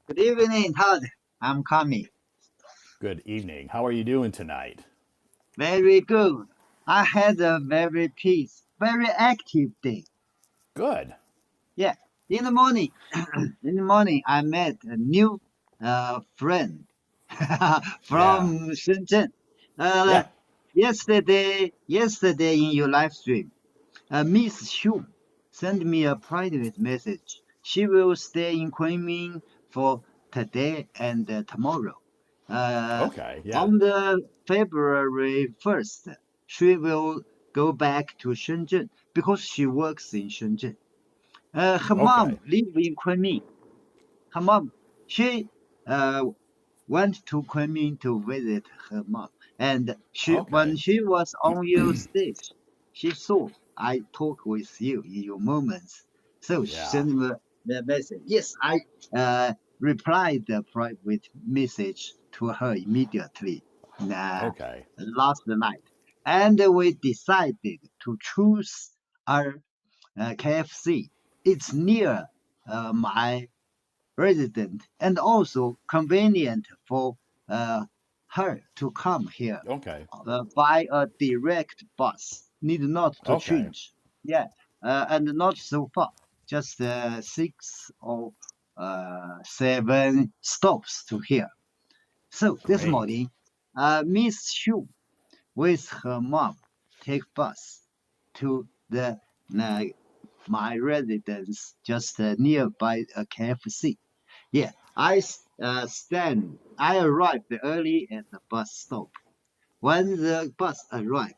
Good evening, Todd. I'm coming. Good evening. How are you doing tonight? Very good. I had a very active day. Good. Yeah. In the morning, in the morning, I met a new friend Yeah. from Shenzhen. Uh, Yeah. yesterday in your live stream, Miss Xu sent me a private message. She will stay in Kunming for today and tomorrow. Uh, Okay. Yeah. on the February 1st, she will go back to Shenzhen because she works in Shenzhen. Her mom Okay. lives in Kunming. Her mom, she uh, went to Kunming to visit her mom. And when Okay. she was on your stage, she saw I talk with you in your moments. So she Yeah. sent me the message. Yes, I replied the private message to her immediately Okay. last night. And we decided to choose our KFC. It's near my resident and also convenient for uh, her to come here Okay. by a direct bus. Need not to Okay. change. Yeah, and not so far, just six or seven stops to here. So this Great. morning, Miss Xu with her mom take bus to the uh, my residence just nearby a KFC. Yeah, I arrived early at the bus stop. When the bus arrived,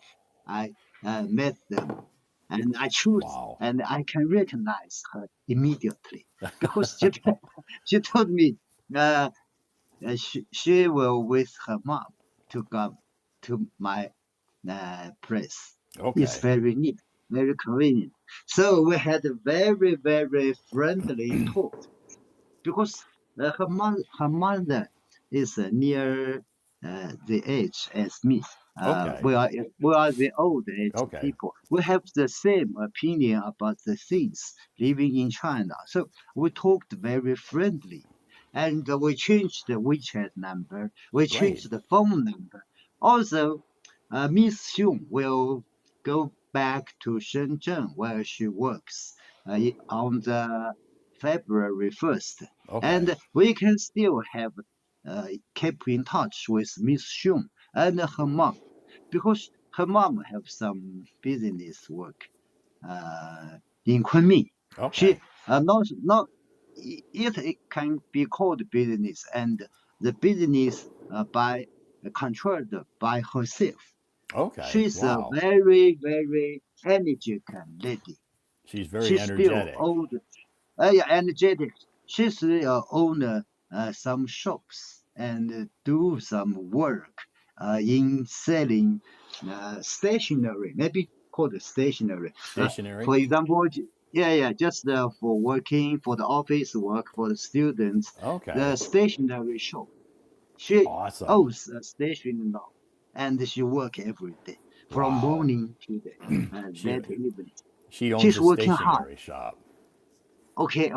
I met them, and Wow. I can recognize her immediately because she told me uh, she will with her mom to come to my place. It's Okay. very neat, very convenient. So we had a very friendly talk because her mother is near the age as me. Okay. We are the old age Okay. people. We have the same opinion about the things living in China. So we talked very friendly, and we changed the WeChat number. We Great. changed the phone number. Also, Miss Xun will go back to Shenzhen where she works on the February 1st, Okay. and we can still have keep in touch with Miss Xun and her mom because her mom have some business work in Kunming. She Okay. not it can be called business, and the business by controlled by herself. Okay. She's a Wow. very energetic lady. She's very She's still energetic. old, yeah, energetic. She still own some shops and do some work in selling stationery, maybe called stationery. Stationary. For example, yeah, just for working for the office work for the students, the Okay. stationery shop. She Awesome. owns a stationery now, and she work every day from Wow. morning to the She late evening. she owns She's a working hard. stationery shop. Okay.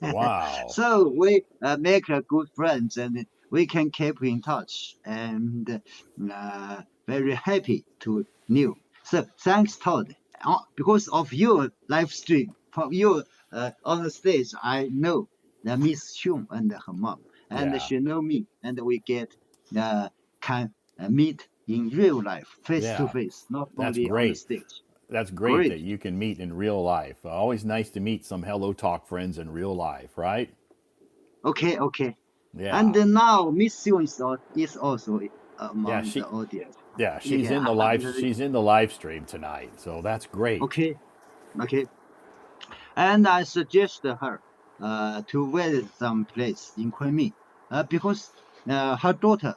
Wow. So we make a good friends and we can keep in touch and very happy to new. So thanks, Todd. Because of your live stream, from you on the stage, I know Miss Xun and her mom, and Yeah. she know me, and we get uh, can meet in real life, face to Yeah. face, not That's only on the great. stage. That's great that Great. you can meet in real life. Always nice to meet some Hello Talk friends in real life, right? Okay. And Yeah. now Miss Yun is also Yeah, among the audience. she's Yeah, in the live stream tonight. So that's great. okay, okay. And I suggest her to visit some place in Kunming because her daughter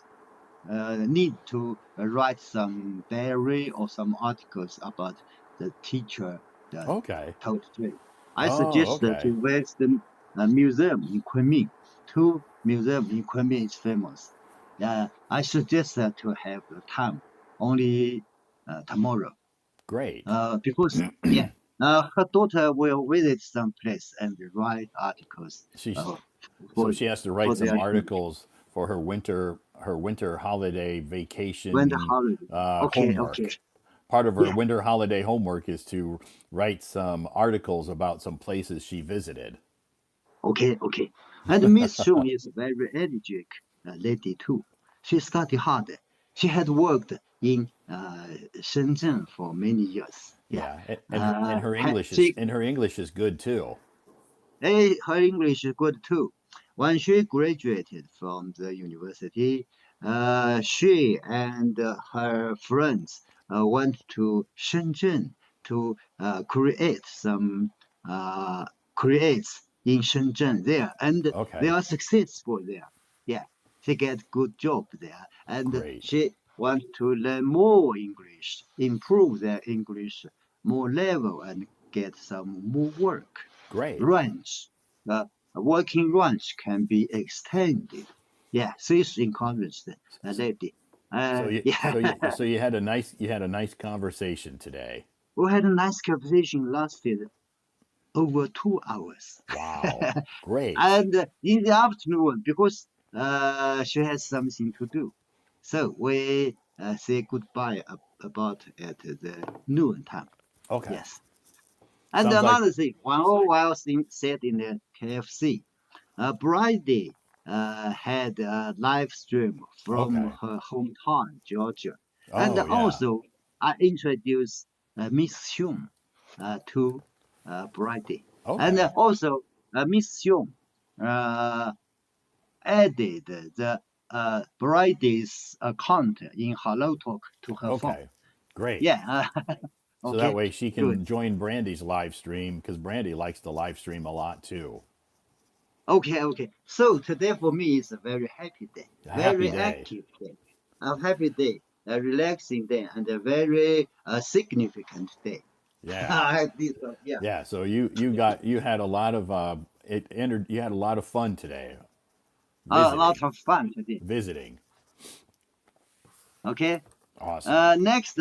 need to write some diary or some articles about the teacher that Okay. taught today. I Oh, suggest her okay. to visit the museum in Kunming. Two museums in Kunming is famous. I suggest her to have the time only tomorrow Great. because her daughter will visit some place and write articles. She's Uh, So for she has to for write some their children. articles for her winter holiday When the vacation holiday. Okay, okay. homework. Part of her Yeah. winter holiday homework is to write some articles about some places she visited. Okay, okay. And Miss Shun is a very energetic lady too. She studied hard. She had worked in Shenzhen for many years. Yeah. Yeah, and her English is She good too. her English is good too. When she graduated from the university, she and her friends went to Shenzhen to uh, creates in Shenzhen there, and they Okay, are successful there. Yeah, she get good job there, and great, she want to learn more English, improve their English more level, and get some more work great. range. The working range can be extended. Yeah, this encouraged the lady. Yeah, You had a nice conversation today. we had a nice conversation lasted over 2 hours. Wow, great. And in the afternoon, because she has something to do, so we say goodbye about at the noon time. Okay, Yes. And sounds like another thing, while sat in the KFC, Bridie had a live stream from okay. her hometown, Georgia. And Oh yeah, also, I introduced Miss Xiong to Bridie. And okay, also, Miss Xiong uh, added the Bridie's account in Hello Talk to her phone. okay, great. Yeah, So that okay, way she good. can join Brandy's live stream because Brandy likes to live stream a lot too. Okay, okay. So today for me is a very happy day, A happy very day. active day, a happy day, a relaxing day, and a very significant day. Yeah, I did, yeah, yeah. So you had a lot of you had a lot of fun today a lot visiting of fun today. visiting. Okay. Awesome. Next,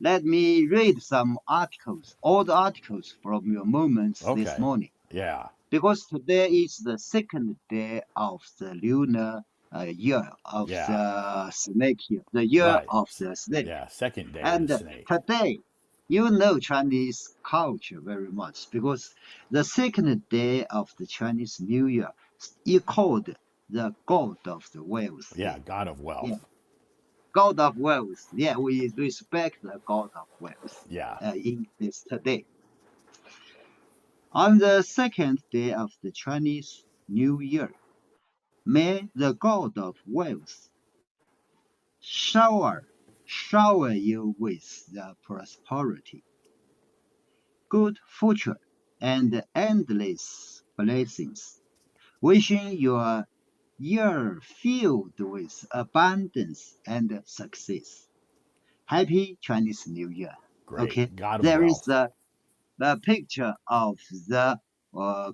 let me read some articles, old articles from your moments this Okay. morning. Yeah. Because today is the second day of the lunar year of Yeah. the snake year, the year Right. of the snake. Yeah. Second day of the And snake. today, you know Chinese culture very much because the second day of the Chinese New Year is called the God of the Wealth Yeah. Day. God of Yeah, wealth. God of Wealth. Yeah, we respect the God of Wealth Yeah. in this today. On the second day of the Chinese New Year, may the God of Wealth shower shower you with the prosperity, good fortune, and endless blessings. Wishing your year filled with abundance and success. Happy Chinese New Year. Okay, Great. God of there is wealth. the picture of the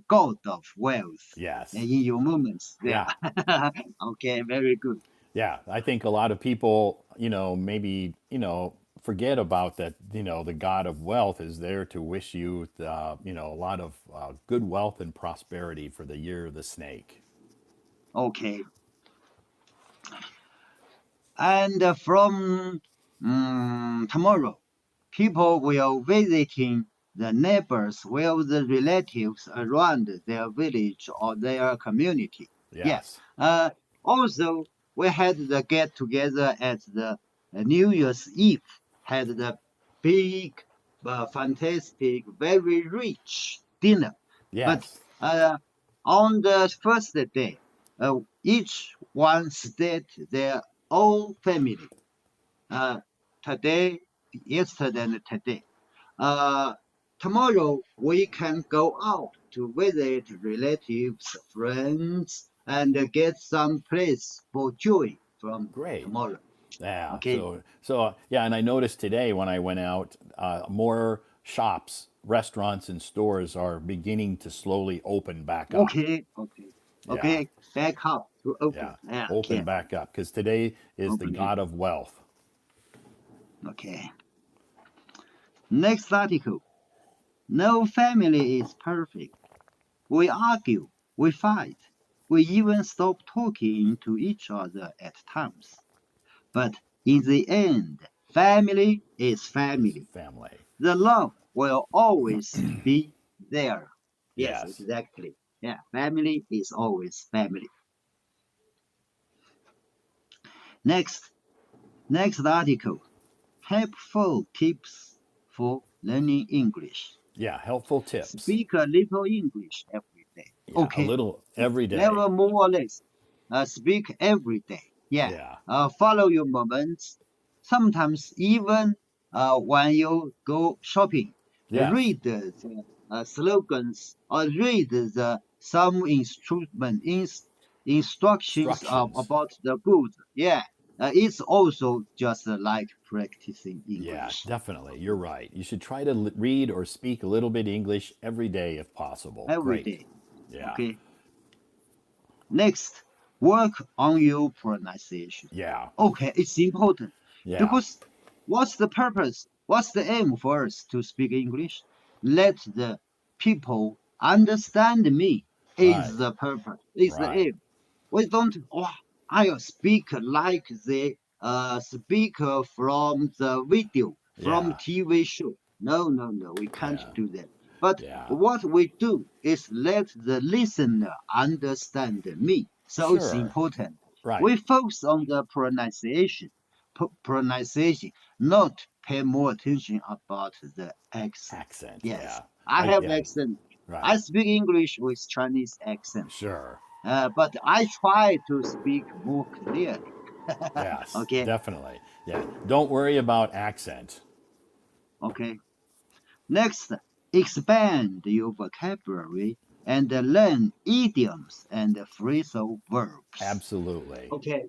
God of wealth Yes. in your moments there. Yeah. Okay, very good. Yeah. I think a lot of people, maybe, forget about that, the God of wealth is there to wish you, a lot of good wealth and prosperity for the year of the snake. Okay, and from tomorrow, people will visiting the neighbors with the relatives around their village or their community. Yeah. Yes. Uh, Also, we had the get together at the New Year's Eve. Had the big, fantastic, very rich dinner. But Yes. on the first day, each one stayed their own family. Uh, Today, yesterday, and today. Uh, Tomorrow we can go out to visit relatives, friends, and get some place for joy from Great. tomorrow. Yeah. Okay. Yeah, and I noticed today when I went out, more shops, restaurants, and stores are beginning to slowly open back up. Okay. Okay. Yeah. Okay. Back up to open. Yeah. Yeah. Open Okay. back up because today is the Open it. God of wealth. Okay. Next article. No family is perfect. We argue. We fight. We even stop talking to each other at times. But in the end, family is Is family. family. The love will always be there. Yes, Yes. exactly. Yeah, family is always family. Next, next article. Helpful tips for learning English. Yeah. Helpful tips. Speak a little English every day. Yeah. A Okay. little every day. Never more or less. Speak every day. Yeah. Yeah. Follow your moments. Sometimes even when you go shopping, Yes. read the slogans or read the some instructions Instructions. about the goods. Yeah. It's also just like practicing Yeah, English definitely. You're right. You should try to read or speak a little bit English every day if possible. every Great. day. Yeah. Okay. Next, work on your pronunciation. Yeah. Okay, it's important Yeah. because what's the purpose? What's the aim for us to speak English? Let the people understand me Right. is the purpose, is the Right. aim. We don't, oh, I speak like the speaker from the video, from Yeah. TV show. No, no, no, we can't Yeah. do that. But Yeah. what we do is let the listener understand me. So it's Sure. important. Right. We focus on the pronunciation, not pay more attention about the accent. Accent. Yes, Yeah. I I have yeah. accent. I Right. speak English with Chinese accent, Sure. but I try to speak more clearly. Yes. Okay, Definitely. Yeah. Don't worry about accent. okay. Next, expand your vocabulary and learn idioms and phrasal verbs. Absolutely. Okay,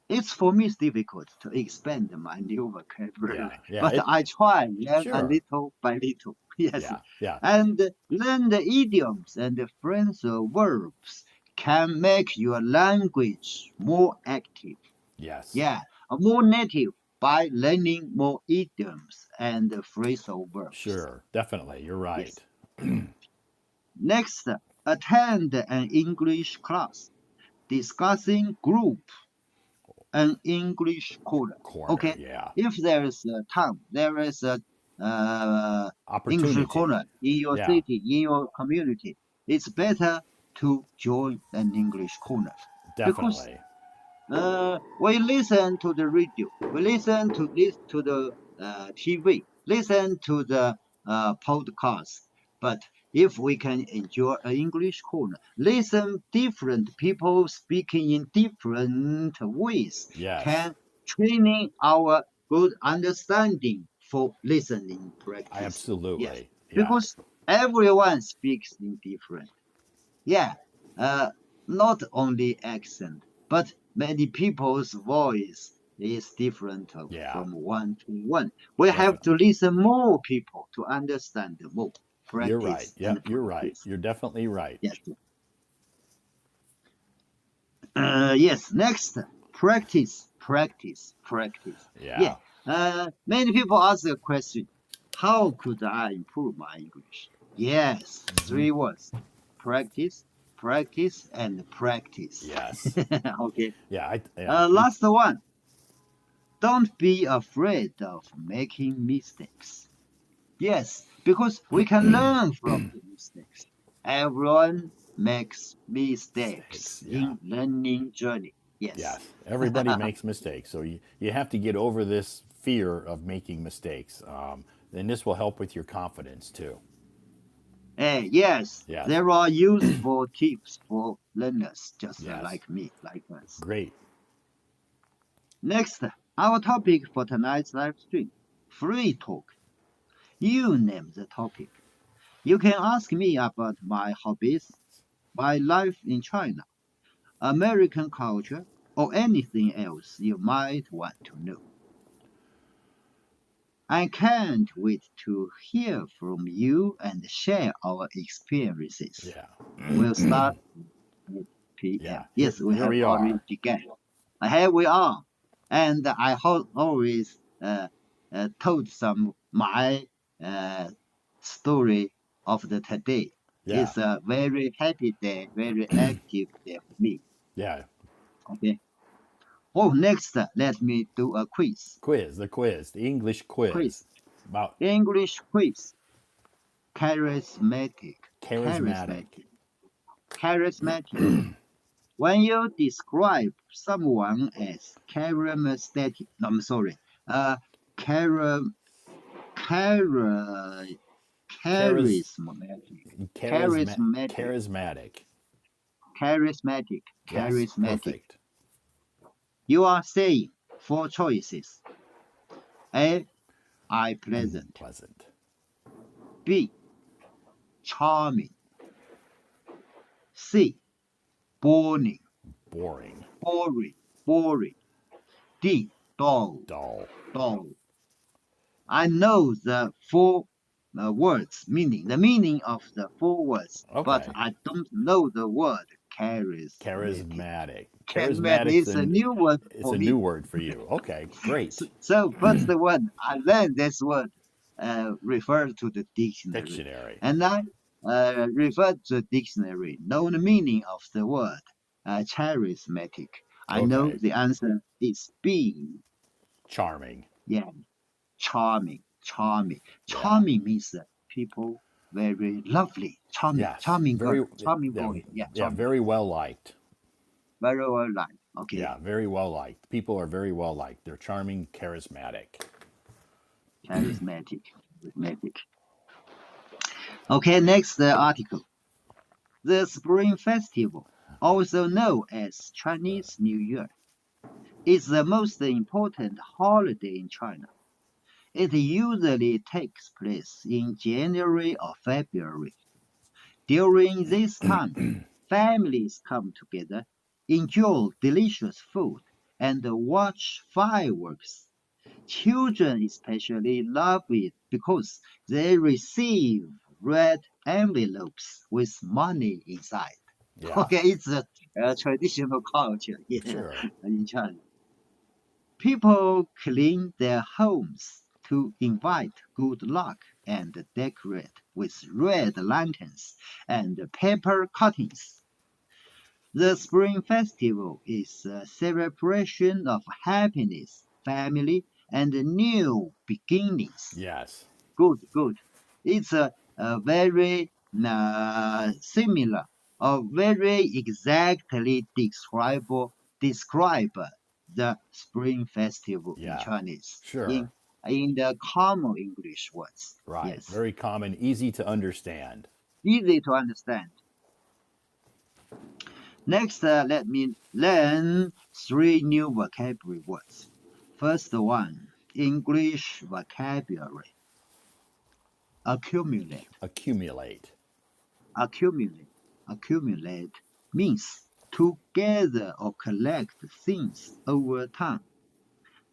it's for me it's difficult to expand my new Yeah. vocabulary, Yeah. but It I try learn a sure. little by little. Yes, Yeah. Yeah. and learn the idioms and the phrasal verbs can make your language more active. Yes. Yeah, more native by learning more idioms and phrasal verbs. Sure. Definitely. You're right. Yes. Next, attend an English class discussing group an English corner. Corner. Okay, Yeah. if there is a town, there is a English Opportunity. corner in your Yeah. city, in your community, it's better to join an English corner because Definitely. we listen to the radio, we listen to this to the TV, listen to the podcast. But if we can enjoy an English corner, listen different people speaking in different ways, Yes. can training our good understanding for listening practice. Yes, Absolutely. Yeah. because everyone speaks in different. Yeah, uh, not only accent, but many people's voice is different Yeah. from one to one. We have to Definitely. listen more people to understand more, You're right. practice and Yep. You're right. practice. You're definitely right. Yes, yes. Next, practice, practice, practice. Yeah. Yeah. Many people ask the question, how could I improve my English? Yes, Hmm. three words: practice, practice, and practice. Yes. Okay. Yeah. Yeah. Last one. Don't be afraid of making mistakes. Yes, because we can learn from the mistakes. Everyone makes mistakes Mistakes. Yeah. in learning journey. Yes. Yes. Everybody makes mistakes. So you have to get over this fear of making mistakes. And this will help with your confidence too. Yes, Yes. there are useful tips for learners just Yes. like me, like us. Great. Next, our topic for tonight's live stream: free talk. You name the topic. You can ask me about my hobbies, my life in China, American culture, or anything else you might want to know. I can't wait to hear from you and share our experiences. Yeah. We'll start at 8 Yeah. p.m. Yes, we Here have we already are. begun. Here we are. And I always told some my uh, story of the today. Yeah. It's a very happy day, very active day for me. Yeah. Okay. Oh, next, let me do a quiz. Quiz, the English quiz. Quiz. About English quiz. Charismatic. charismatic. Charismatic. Charismatic. When you describe someone as charismatic, no, I'm sorry, char, char, Charis, charismatic, charismatic, charismatic. charismatic, Yes, charismatic. perfect. You are saying four choices. A, I pleasant. Unpleasant. B, charming. C, boring, Boring. boring, boring. D, dull, Dull. dull. I know the four words meaning, the meaning of the four words, but Okay. I don't know the word charismatic. Charismatic. Charismatic is a new word It's for a new me. word for you. Okay, great. So first one, I learned this word refers to the dictionary, Dictionary. and I referred to the dictionary, know the meaning of the word charismatic. I know Okay. the answer is B. Charming. Yeah, charming, charming. Yeah. Charming means people very lovely. Charming, Yes. charming girl, Very charming yeah, boy. Yeah, yeah, charming. very well liked. Very well done. Okay, Yeah, very well liked. People are very well liked. They're charming, charismatic. charismatic, charismatic. Okay, next article. The Spring Festival, also known as Chinese New Year, is the most important holiday in China. It usually takes place in January or February. During this time, families come together, enjoy delicious food, and watch fireworks. Children especially love it because they receive red envelopes with money inside. Yeah. Okay, it's a traditional culture here Sure. in China. People clean their homes to invite good luck and decorate with red lanterns and paper cuttings. The Spring Festival is a celebration of happiness, family, and new beginnings. Yes. Good, good. It's a very similar or very exactly describe the Spring Festival in Yeah. Chinese Sure. in the common English words. Right. Yes, Very common, easy to understand. easy to understand. Next, let me learn three new vocabulary words. First one, English vocabulary. Accumulate. Accumulate. Accumulate. Accumulate means to gather or collect things over time.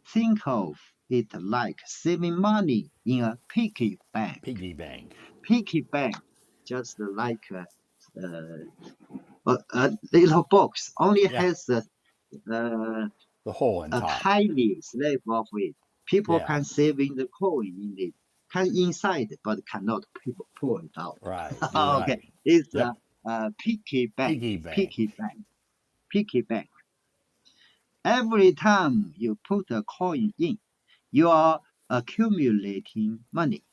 Think of it like saving money in a piggy bank. Piggy bank. Piggy bank, just like a little box, only Yeah. has uh, The hole in a top. tiny slab of it. People Yeah. can save in the coin in it, can inside, but cannot people pull it out. Right. You're Okay, right. it's Yep. a piggy bank, Piggy bank. piggy bank, piggy bank. Every time you put a coin in, you are accumulating money.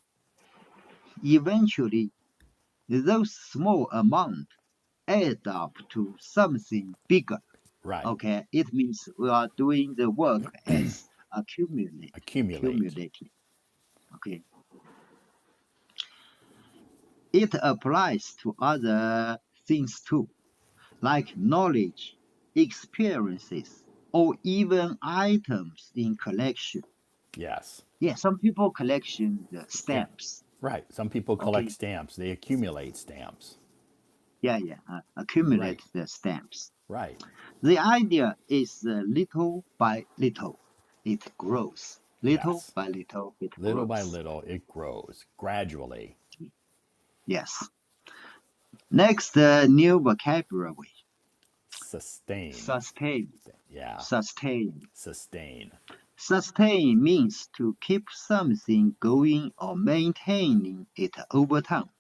Eventually, those small amounts add up to something bigger. Right. Okay, it means we are doing the work as accumulate, Accumulate. accumulating. Okay, it applies to other things too, like knowledge, experiences, or even items in collection. Yes. Yeah, some people collection the Yeah. stamps. Right. Some people collect Okay, stamps. They accumulate stamps. yeah, yeah, accumulate Right. the stamps. Right. The idea is little by little, it grows. Little Yes. by little, it Little by grows. little, it grows gradually. Yes. Next, new vocabulary. Sustain. Sustain. Yeah. Sustain. Sustain. Sustain means to keep something going or maintaining it over time.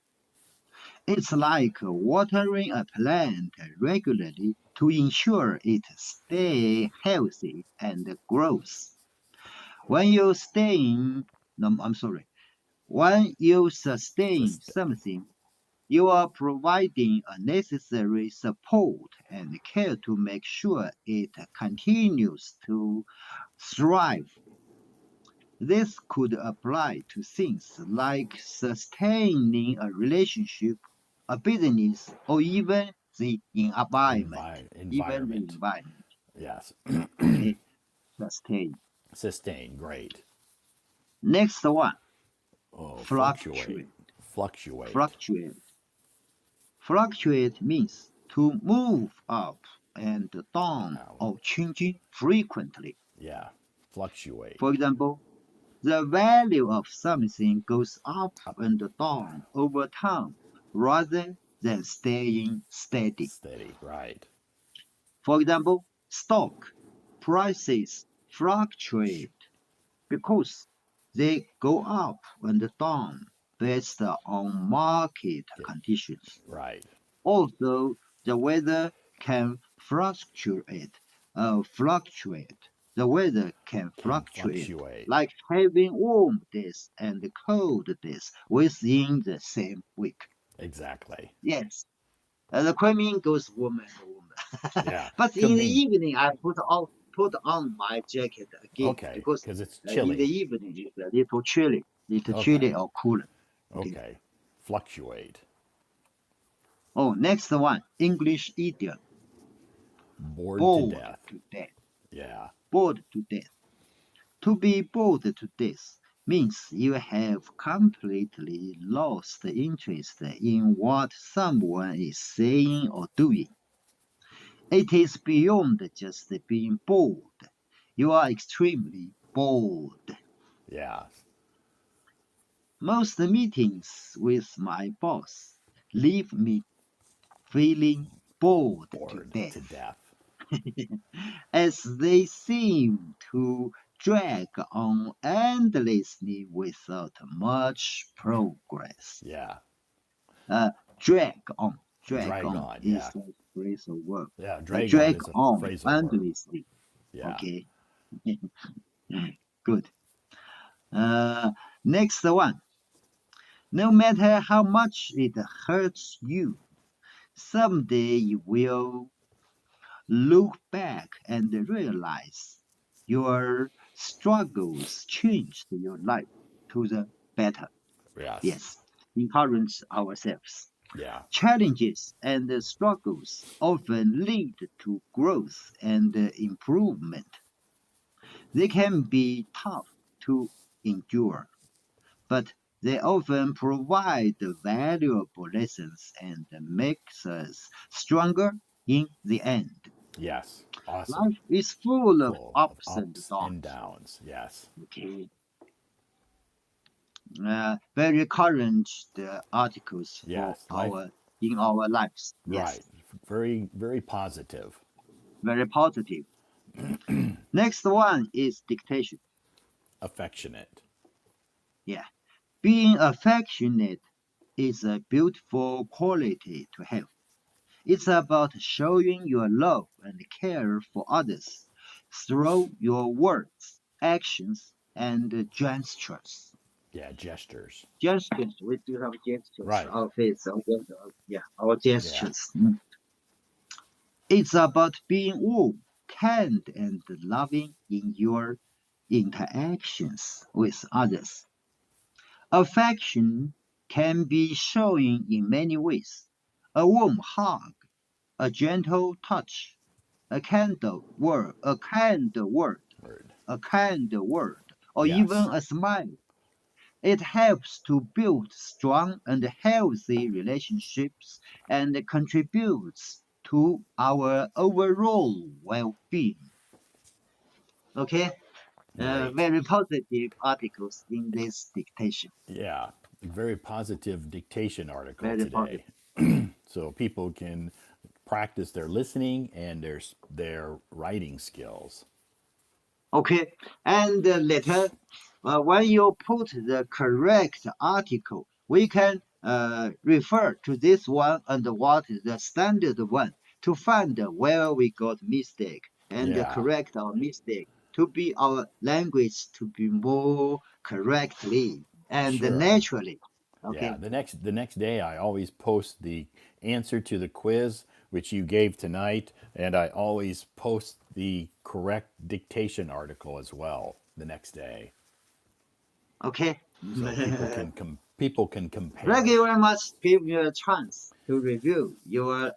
It's like watering a plant regularly to ensure it stays healthy and grows. When you sustain, no, I'm sorry, when you sustain Sust- something, you are providing a necessary support and care to make sure it continues to thrive. This could apply to things like sustaining a relationship, a business, or even the environment. Even the environment. environment. Yes. Okay, sustain. Sustain. Great. Next one, Oh, fluctuate. fluctuate. Fluctuate. Fluctuate. Fluctuate means to move up and down Now, or changing frequently. yeah. Fluctuate. For example, the value of something goes up Up. and down over time rather than staying steady. Steady. Right. For example, stock prices fluctuate because they go up and down based on market Get conditions. right. Also, the weather can fluctuate. The weather can Can fluctuate, fluctuate. like having warm days and cold days within the same week. Exactly. Yes, the climate goes warm and warm. Yeah. But Could in the mean evening, I put on my jacket again okay because because it's in the chilly. evening it's little chilly Okay. or cooler. Okay. Okay. Fluctuate. Oh, next one, English idiom, Bored to bored death. to death. Yeah. Bored to death. To be bored to death means you have completely lost interest in what someone is saying or doing. It is beyond just being bored. You are extremely bored. Yeah. Most meetings with my boss leave me feeling bored to Bored to death, death. as they seem to drag on endlessly without much progress. Yeah. Uh, drag on, drag Drag on on. is Yeah. a phrasal verb. Yeah. Drag on Drag is a on phrasal verb. endlessly. Yeah. Okay, good. Uh, next one. No matter how much it hurts you, someday you will look back and realize your struggles changed your life to the better. Yes. Yes, encourage ourselves. Yeah. Challenges and struggles often lead to growth and improvement. They can be tough to endure, but they often provide valuable lessons and makes us stronger in the end. Yes. Awesome. Life is full of Full of ups and ups and downs. downs. Yes. Okay, very current articles for Yes. Life. our in our lives. Yes, Right. Very, very positive. very positive. Next one is dictation. Affectionate. Yeah, being affectionate is a beautiful quality to have. It's about showing your love and care for others through your words, actions, and gestures. Yeah. Gestures. Gestures, we do have gestures, Right. our face, yeah, our Yeah. gestures. It's about being warm, kind, and loving in your interactions with others. Affection can be shown in many ways. A warm hug, a gentle touch, Word. a kind word, or even Yes. a smile. It helps to build strong and healthy relationships and contributes to our overall well-being. Okay, Great. very positive articles in this dictation. Yeah. Very positive dictation article Very today. positive. So people can practice their listening and their writing skills. Okay, and later, when you put the correct article, we can refer to this one and what is the standard one to find where we got mistake and Yeah, correct our mistake to be our language to be more correctly and sure. naturally. Yeah, Okay. the next day I always post the answer to the quiz which you gave tonight, and I always post the correct dictation article as well the next day, Okay. so people can Thank compare. you very much. Give me a chance to review your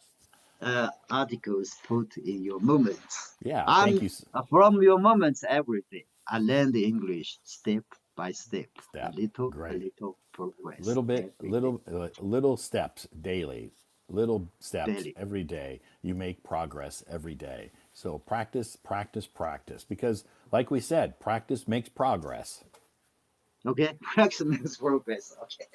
articles put in your moments. Yeah, thank I'm you. from your moments everything. I learned English step by step, Step, a great. little progress Little bit, every day, little steps daily, little steps daily. every day. You make progress every day. So practice, practice, practice. Because, like we said, practice makes progress. Okay, maximum progress. Okay.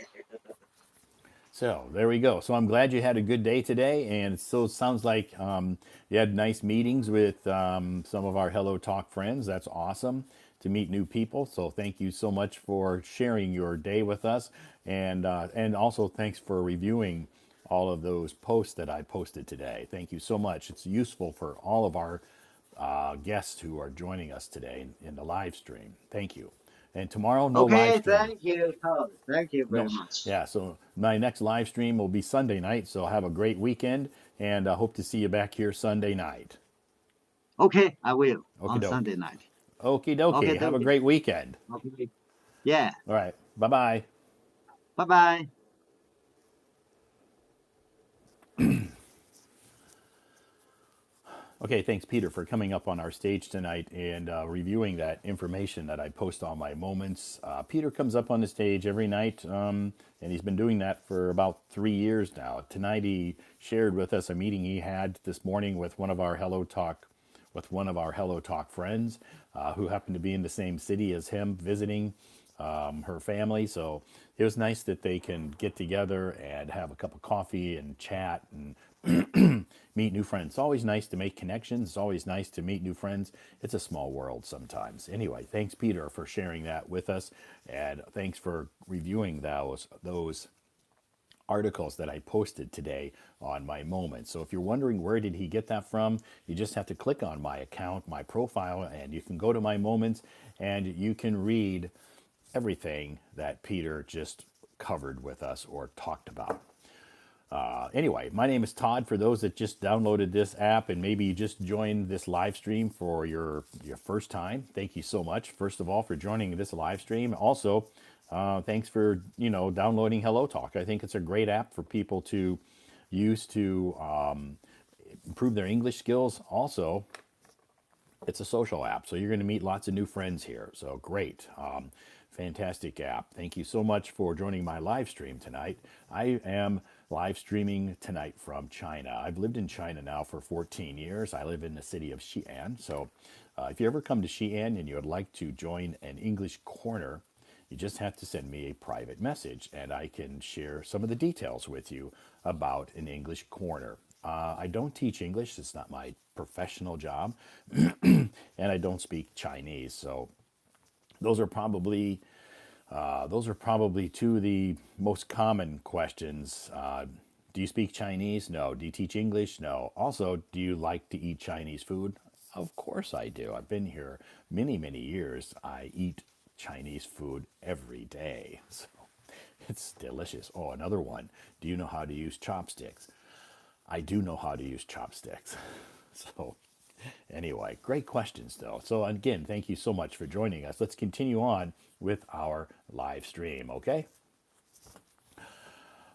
So there we go. So I'm glad you had a good day today, and it still sounds like you had nice meetings with some of our Hello Talk friends. That's awesome to meet new people. So thank you so much for sharing your day with us, and also thanks for reviewing all of those posts that I posted today. Thank you so much. It's useful for all of our guests who are joining us today in the live stream. Thank you. And tomorrow, no live Okay, stream. thank you, Todd. Thank you very No, much. yeah. So my next live stream will be Sunday night. So have a great weekend, and I hope to see you back here Sunday night. Okay, I will Okie on doke. Sunday night. Okie Okay, dokie. Have a thank you. great weekend. Okay. Yeah. All right. Bye bye. Bye bye. Okay, thanks, Peter, for coming up on our stage tonight and reviewing that information that I post on my moments. Peter comes up on the stage every night, and he's been doing that for about 3 years now. Tonight, he shared with us a meeting he had this morning with one of our Hello Talk friends who happened to be in the same city as him, visiting her family. So it was nice that they can get together and have a cup of coffee and chat and meet new friends. It's always nice to make connections. It's always nice to meet new friends. It's a small world sometimes. Anyway, thanks, Peter, for sharing that with us, and thanks for reviewing those articles that I posted today on my moments. So if you're wondering where did he get that from, you just have to click on my account, my profile, and you can go to my moments and you can read everything that Peter just covered with us or talked about. Anyway, my name is Todd. For those that just downloaded this app and maybe you just joined this live stream for your first time, thank you so much. First of all, for joining this live stream. Also, thanks for downloading Hello Talk. I think it's a great app for people to use to improve their English skills. Also, it's a social app, so you're going to meet lots of new friends here. So great. Fantastic app. Thank you so much for joining my live stream tonight. I am live streaming tonight from China. I've lived in China now for 14 years. I live in the city of Xi'an. So if you ever come to Xi'an and you would like to join an English corner, you just have to send me a private message and I can share some of the details with you about an English corner. I don't teach English, it's not my professional job, and I don't speak Chinese. So those are probably two of the most common questions. Do you speak Chinese? No. Do you teach English? No. Also, do you like to eat Chinese food? Of course I do. I've been here many, many years. I eat Chinese food every day. So it's delicious. Oh, another one. Do you know how to use chopsticks? I do know how to use chopsticks. So anyway, great questions though. So again, thank you so much for joining us. Let's continue on with our live stream, okay?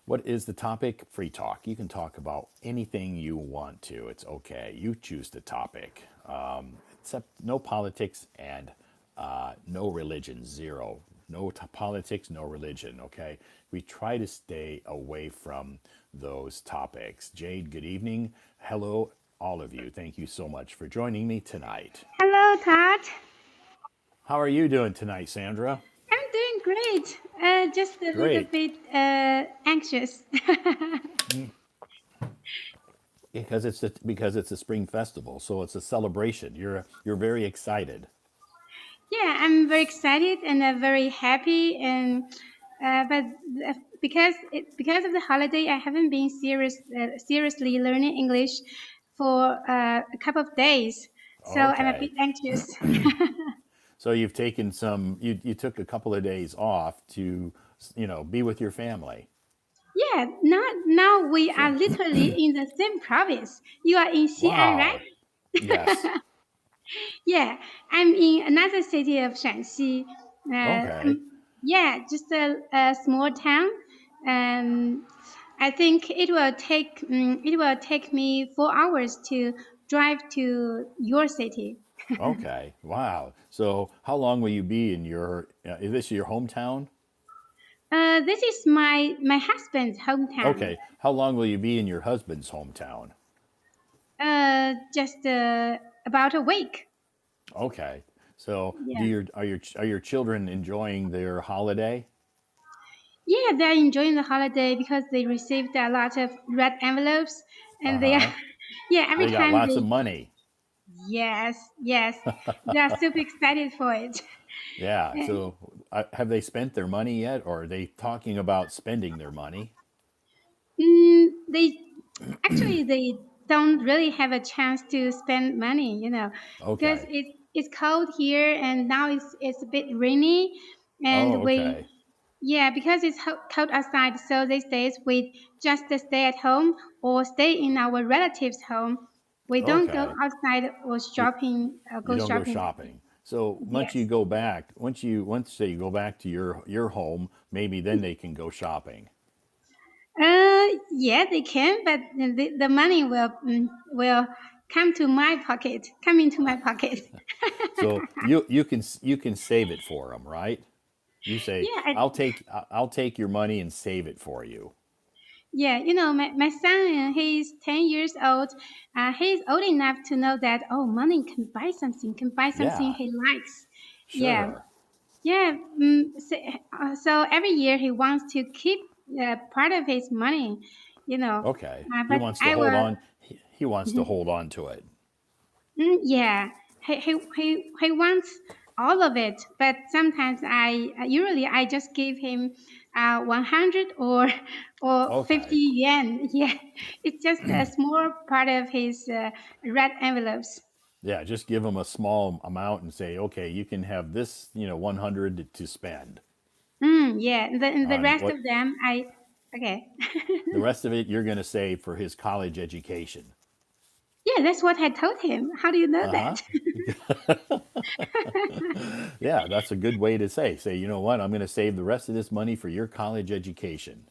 What is the topic? Free talk. You can talk about anything you want to. It's okay. You choose the topic. Except no politics and no religion. Zero. No politics, no religion. Okay. We try to stay away from those topics. Jade, good evening. Hello, all of you. Thank you so much for joining me tonight. Hello, Todd. How are you doing tonight, Sandra? I'm doing great. Just a little Great. bit anxious. Because it's a spring festival, so it's a celebration. You're very excited. Yeah, I'm very excited and very happy. And but because of the holiday, I haven't been seriously learning English for a couple of days. So I'm a bit Okay. anxious. So you've taken some, you took a couple of days off to, be with your family. Yeah, now we are Sure. literally in the same province. You are in Xi'an, Wow. right? Yes. Yeah, I'm in another city of Shanxi. Okay. Yeah, just a small town. I think it will take me 4 hours to drive to your city. Okay. Wow. So how long will you be in is this your hometown? This is my husband's hometown. Okay. How long will you be in your husband's hometown? Just about a week. Okay. So Yeah. are your children enjoying their holiday? Yeah, they're enjoying the holiday because they received a lot of red envelopes, and they are, Uh-huh. yeah, every They got time lots of they, money. yes, yes, they are super excited for it. Yeah. So have they spent their money yet, or are they talking about spending their money? They actually they don't really have a chance to spend money, because Okay. it's cold here, and now it's a bit rainy, Oh, and okay. yeah, because it's cold outside, so these days we just stay at home or stay in our relatives' home. We don't go Okay. outside or You, shopping or you go don't go shopping. shopping. So once you Yes. go back, once say you go back to your home, maybe then they can go shopping. Yeah, they can, but the money will come into my pocket. So you can save it for them, right? You say, Yeah, I'll take your money and save it for you." yeah. My son, he's 10 years old. He's old enough to know that money can buy something Yeah, he likes. Yeah, sure. yeah. So every year he wants to keep part of his money. Okay. He But wants to I hold will. on. He wants to hold on to it. Yeah, he wants all of it, but sometimes usually I just give him 100 or 50 Okay. yuan. Yeah, it's just a small part of his red envelopes. Yeah, just give him a small amount and say, "Okay, you can have this, 100 to spend Yeah, and the on rest what of them I okay. the rest of it you're going to save for his college education." Yeah, that's what I told him. How do you know Uh-huh. that? Yeah, that's a good way to say, "You know what? I'm going to save the rest of this money for your college education."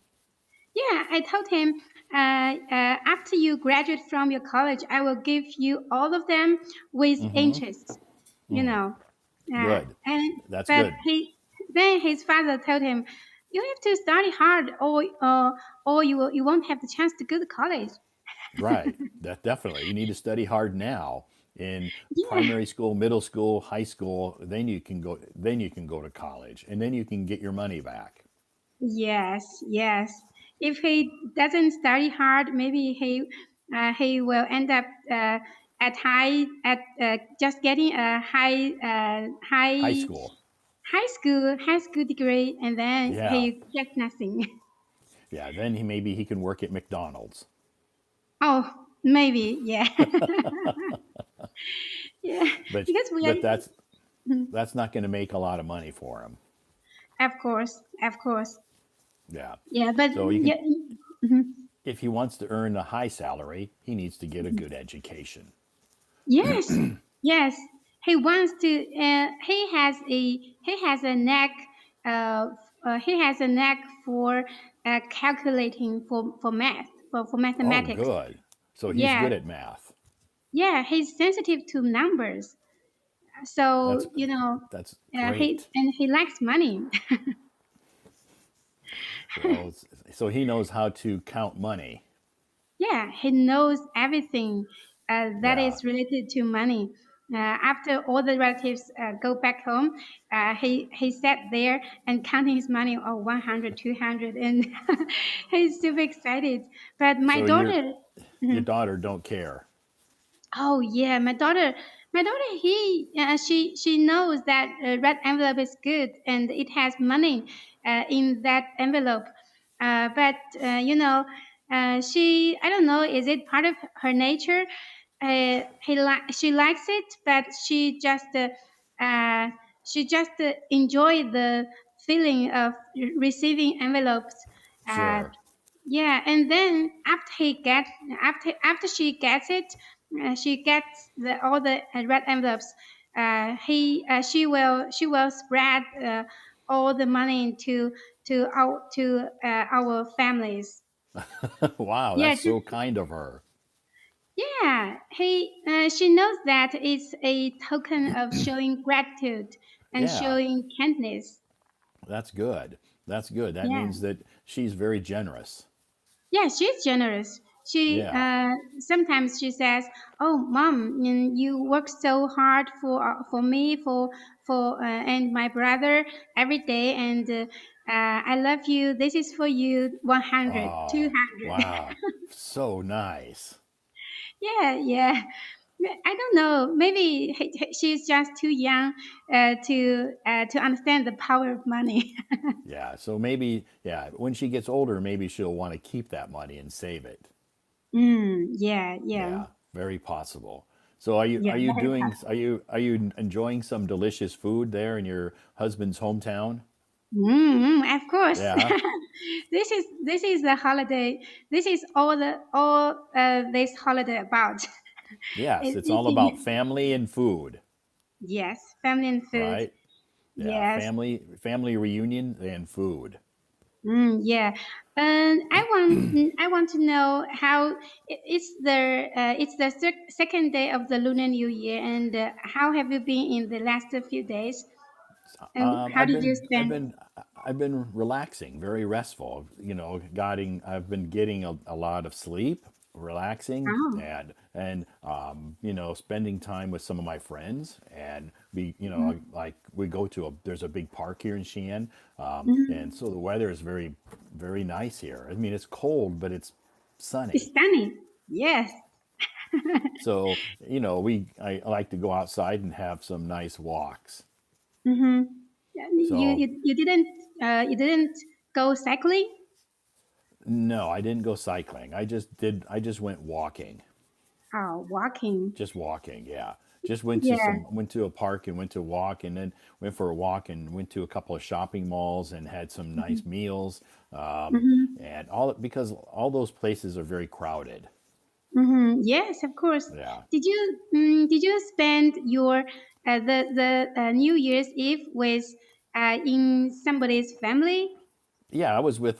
Yeah, I told him, after you graduate from your college, I will give you all of them with interest. You know, Good. and That's but good. then his father told him, you have to study hard, or you won't have the chance to go to college. Right. That definitely. You need to study hard now in Yeah, primary school, middle school, high school, then you can go to college and then you can get your money back. yes, yes. If he doesn't study hard, maybe he will end up at just getting a High school. high school degree, and then Yeah. he gets nothing. Yeah, then maybe he can work at McDonald's. Oh, maybe, yeah. Yeah, But because we are, but that's not going to make a lot of money for him. of course, Yeah. yeah, but So you can yeah, mhm. if he wants to earn a high salary, he needs to get a good education. Yes, yes. He wants to. He has a knack. He has a knack for calculating for math for Oh, mathematics. good. So he's Yeah, good at math. yeah. He's sensitive to numbers. That's So that's he great. and he likes money. So so he knows how to count money. Yeah, he knows everything that Yeah. is related to money. After all the relatives go back home, he sat there and counting his money, oh, 100, 200, and he's super excited. But my So daughter, your Mhm. daughter don't care. Oh yeah, my daughter, she knows that red envelope is good and it has money in that envelope. But she, I don't know, is it part of her nature? She likes it, but uh, she just enjoy the feeling of receiving envelopes. Uh, Sure. yeah, and then after she gets it, she gets all the red envelopes. She will spread all the money to our families. Wow, Yeah, that's just so kind of her. yeah. She knows that it's a token of showing gratitude and Yeah, showing kindness. that's good. That's good. That Yeah. means that she's very generous. Yeah, she's generous. She Yeah. sometimes she says, "Oh, mom, you work so hard for me, and my brother every day, and I love you. This is for you, 100, Oh, 200." wow. So nice. Yeah, yeah. I don't know. Maybe she's just too young to understand the power of money. Yeah. So maybe, yeah, when she gets older, maybe she'll want to keep that money and save it. Yeah, yeah, Yeah, very possible. So are you yeah. are you Very doing possible. are you enjoying some delicious food there in your husband's hometown? Of course. Yeah. This is the holiday. This is all this holiday about. Yes, it's all about Eating. family and food, Yes, family and food. right? Yeah, Yes. family reunion and food. Yeah. And I want to know how it's the second day of the Lunar New Year, and how have you been in the last few days? And Um, how I've did you been I've spend? been I've been relaxing, very restful. I've been getting a lot of sleep, relaxing, Oh. and spending time with some of my friends, and Mhm. like we go to there's a big park here in Xi'an, and Mhm. so the weather is very very nice here. I mean, it's cold, but it's It's sunny. stunning. Yes. So I like to go outside and have some nice walks. Mm-hmm. So You didn't go cycling? no, I didn't go cycling. I just went walking. Oh, walking. Just walking, yeah. Just Yeah. went to a park and went to walk, and then went for a walk and went to a couple of shopping malls and had some nice meals. Mm-hmm. And all because all those places are very crowded. Mm-hmm. Yes, of course. Yeah. Did you spend your the New Year's Eve with in somebody's family? I was with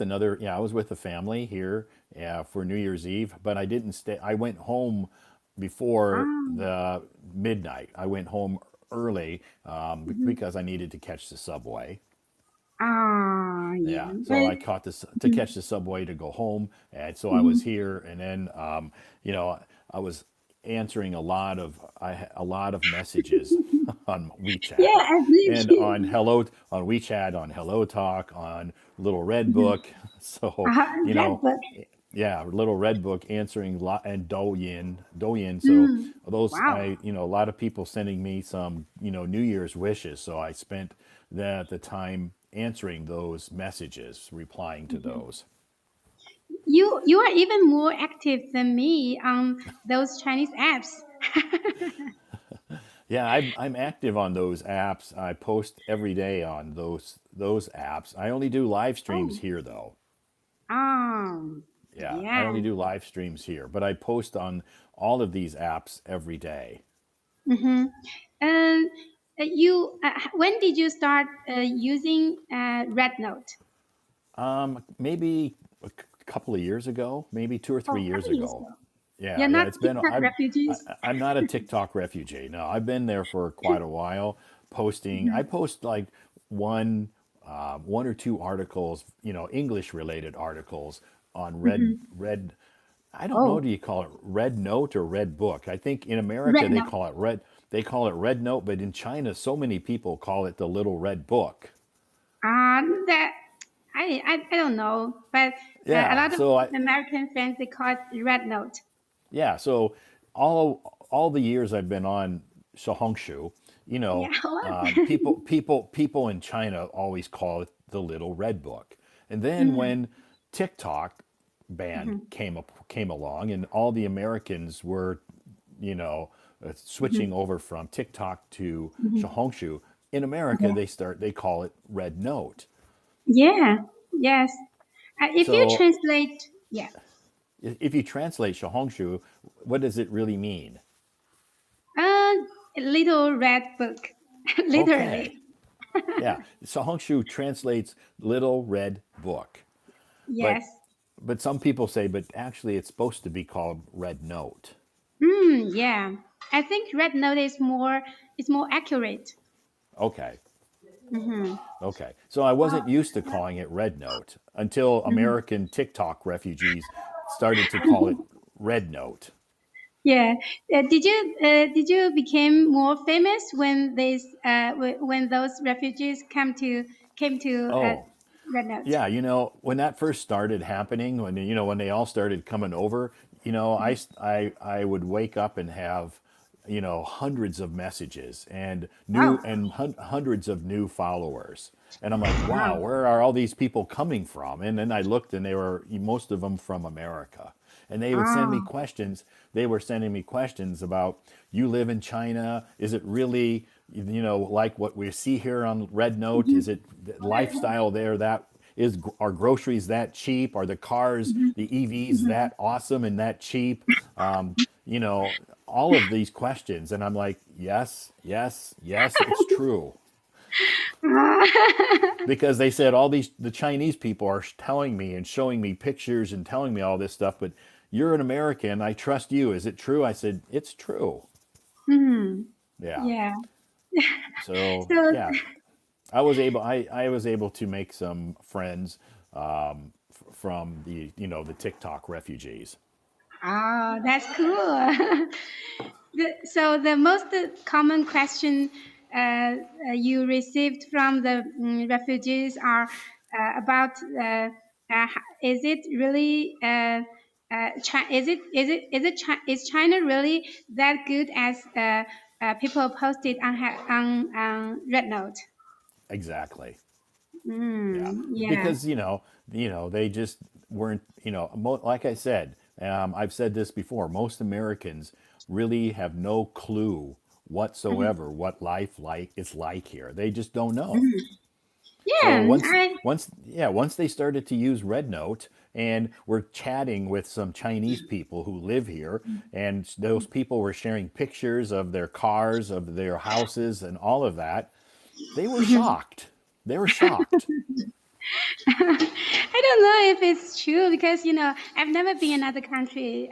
the family here for New Year's Eve, but I didn't stay. I went home before Ah. the midnight. I went home early Mm-hmm. because I needed to catch the subway. Ah, yeah. Yeah, so But I caught this to mhm. catch the subway to go home, and so I was Mhm. here, and then you know, I was answering a lot of messages on Yeah, WeChat I believe and you. on WeChat, on Hello Talk, on Little Red Mhm. Book. So Red book. yeah, Little Red Book answering and Douyin. So Mm. those Wow. a lot of people sending me some New Year's wishes. So I spent the time answering those messages, replying to those. You are even more active than me on those Chinese apps. Yeah, I'm active on those apps. I post every day on those apps. I only do live streams Oh. here though. Yeah, I Yeah. only do live streams here, but I post on all of these apps every day. Mm-hmm. And when did you start using Red Note? Maybe couple of years ago, maybe two or Oh, three a years couple years ago. ago. Yeah, You're yeah, not it's been. TikTok refugees. I'm not a TikTok refugee. No, I've been there for quite a while. Posting, I Mhm. post like one or two articles, English related articles on Mhm. Red. I don't know. Oh, Do you call it Red Note or Red Book? I think in America Red Note. They call it Red Note, but in China, so many people call it the Little Red Book. That I don't know, but a Yeah. lot of American fans they call it Red Note. So all the years I've been on Xiaohongshu, Yeah. people in China always call it the Little Red Book. And then Mhm. TikTok ban Mhm. came along, and all the Americans were, you know, switching Mhm. over from TikTok to Mhm. Xiaohongshu. In America, Yeah. they call it Red Note. Yeah. Yes. If you So translate, yeah, if you translate Xiaohongshu, what does it really mean? uh, a little red book, Okay, literally. yeah, Xiaohongshu translates little red book, but Yes. some people say, but actually it's supposed to be called Red Note. Yeah. I think red note is more accurate. Okay, Mm-hmm. okay. So I wasn't used to calling it Red Note until American TikTok refugees started to call it Red Note. Yeah. Did you become more famous when when those refugees came to Oh, Red Note? yeah, when that first started happening, when they all started coming over, I would wake up and have, hundreds of messages and Oh, hundreds of new followers. And I'm like, wow, wow. where are all these people coming from? And then I looked, and they were most of them from America. And they would send me Oh, questions. They were sending me questions about, you live in China. Is it really, like what we see here on Red Note? Is it the lifestyle there that are groceries that cheap? Are the cars, the EVs, that awesome and that cheap? Um, you know, all of these questions. And I'm like, yes, yes, yes, it's true. Because they said the Chinese people are telling me and showing me pictures and telling me all this stuff, but you're an American. I trust you. Is it true? I said, it's true. hmm. Yeah. Yeah. So So, yeah, I was able to make some friends from the TikTok refugees. that's cool. So the most common question you received from the refugees are about is it really is China really that good as people posted on Red Note? Exactly. Yeah, Yeah. because they just weren't. Like I said, I've said this before. Most Americans really have no clue Mhm. whatsoever what life like is like here. They just don't know. Mhm. So Yeah. I. once they started to use Red and we're chatting with some Chinese people who live here, and those people were sharing pictures of their cars, of their houses, and all of that, they were shocked. They were shocked. I don't know if it's true because I've never been in another country,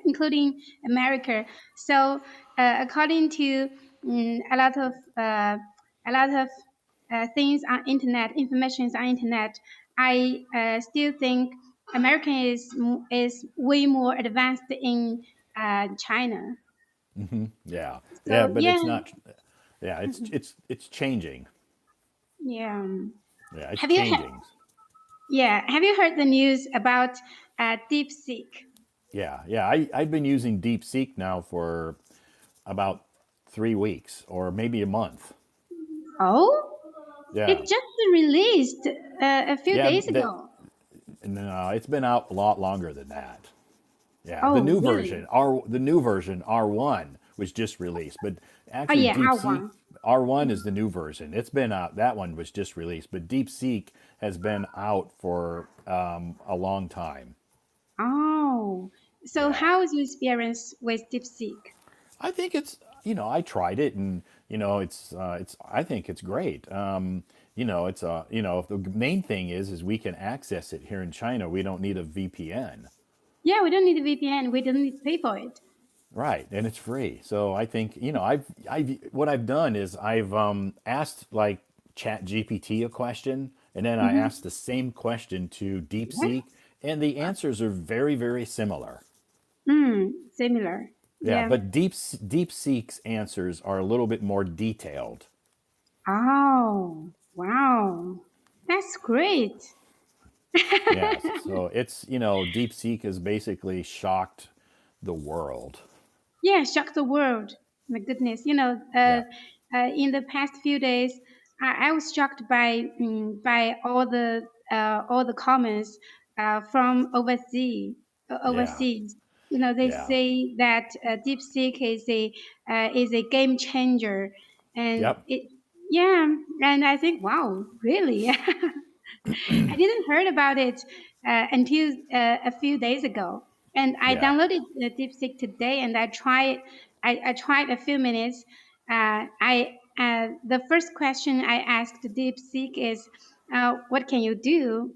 including America. So according to a lot of things on internet, informations on internet, I still think America is way more advanced in China. Yeah, yeah, So but yeah, it's not. Yeah, it's changing. yeah. Yeah, it's Have you changing. have you heard the news about DeepSeek? Yeah, yeah. I've been using DeepSeek now for about 3 weeks or maybe a month. Oh, Yeah, it just released a few yeah. days ago. No, it's been out a lot longer than that. Yeah, Oh, really? the new version R1 was just released, but Oh, actually yeah, DeepSeek R1. R1 is the new version. It's been out. That one was just released, but DeepSeek has been out for a long time. Oh, so Yeah. how is your experience with DeepSeek? I think I tried it, and I think it's great. The main thing is we can access it here in China. We don't need a VPN. Yeah, we don't need a VPN. We don't need to pay for it. Right, and it's free. So I think, what I've done is I've asked like Chat GPT a question, and then I Mm-hmm. asked the same question to Yeah. DeepSeek, and the answers are very, very similar. Similar. Yeah, Yeah. but DeepSeek's answers are a little bit more detailed. Oh, wow. That's great. Yes. So DeepSeek has basically shocked the world. Yeah, shock the world. My goodness, Yeah. in the past few days, I was shocked by all the comments from Yeah. overseas. They Yeah. say that DeepSeek is a game changer, and Yep. it yeah, and I think wow, really. I didn't heard about it until a few days ago, and I Yeah. downloaded DeepSeek today, and I tried a few minutes. I The first question I asked DeepSeek is, "What can you do?"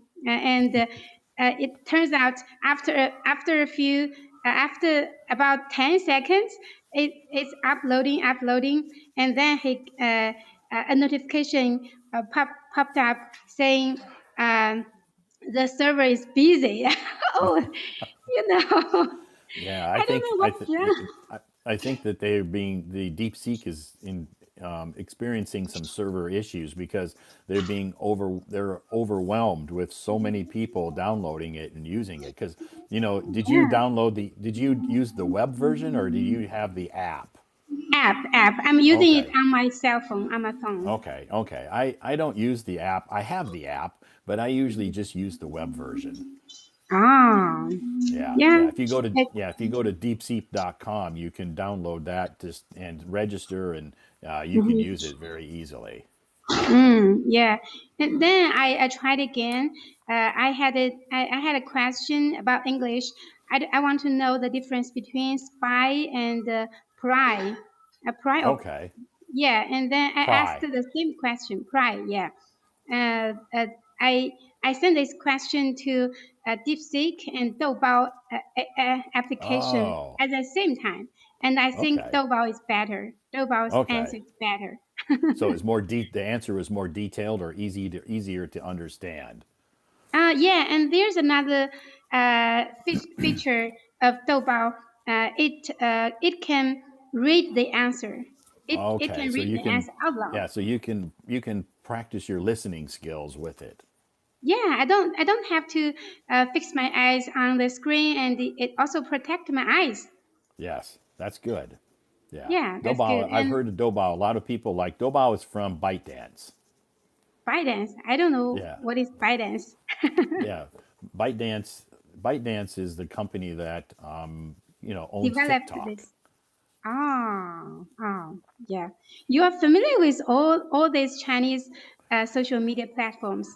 It turns out after about 10 seconds, it's uploading, and then a notification popped up saying um, the server is busy. Oh, you know, Yeah, I don't know what's wrong. I think that the DeepSeek is in experiencing some server issues because they're overwhelmed with so many people downloading it and using it. Because Yeah, did you use the web version or do you have the app? app. I'm using it Okay, on my cell phone, on my phone. okay. I don't use the app. I have the app, but I usually just use the web version. Ah, Yeah, yeah. yeah. If you go to deepseek.com, you can download that just and register, and you can use it very easily. Yeah. And then I tried again. I had a question about English. I want to know the difference between spy and pry. Pry or Okay, yeah. And then I asked pry. the same question. Pry. Yeah. Uh, uh, I I sent this question to DeepSeek and Doubao application Oh, at the same time, and I think okay, Doubao is better. Doubao's answer okay. is better. So it's more deep. The answer was more detailed or easier to understand. Yeah, and there's another feature of Doubao. It can read the answer. It Okay, can so read you the can, answer out loud. yeah, so you can practice your listening skills with it. Yeah, I don't have to fix my eyes on the screen, and it also protect my eyes. Yes, that's good. Yeah, Yeah, that's good. Dobao. I've And heard of Dobao. A lot of people like Dobao is from ByteDance. ByteDance, I don't know Yeah, what is ByteDance. yeah. ByteDance. ByteDance is the company that owns Developed TikTok. this. Oh, yeah. You are familiar with all these Chinese social media platforms.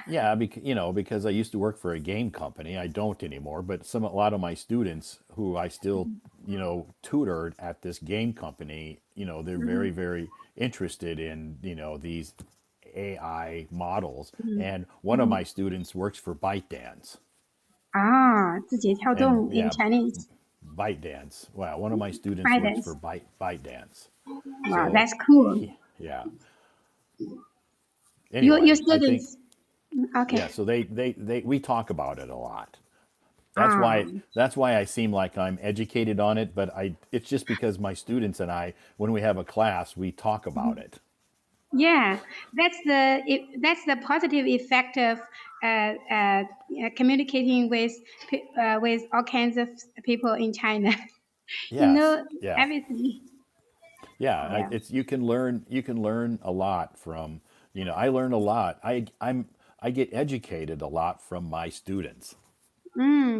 Yeah, because I used to work for a game company. I don't anymore, but a lot of my students who I still tutored at this game company, they're very Mhm. very interested in these AI models. Mhm. And one of Mhm. my students works for ByteDance, 啊，字节跳 and 动 in yeah, Chinese. ByteDance. Wow, one of my students works for ByteDance. ByteDance. Wow, So that's cool. yeah. Your Anyway, I think students. Okay. yeah. So we talk about it a lot. That's Ah, why that's why I seem like I'm educated on it, but it's just because my students and I, when we have a class, we talk about it. yeah. That's the positive effect of communicating with all kinds of people in China. You Yes. know Yeah. everything. Yeah. Yeah. It's you can learn a lot from, I learn a lot. I get educated a lot from my students.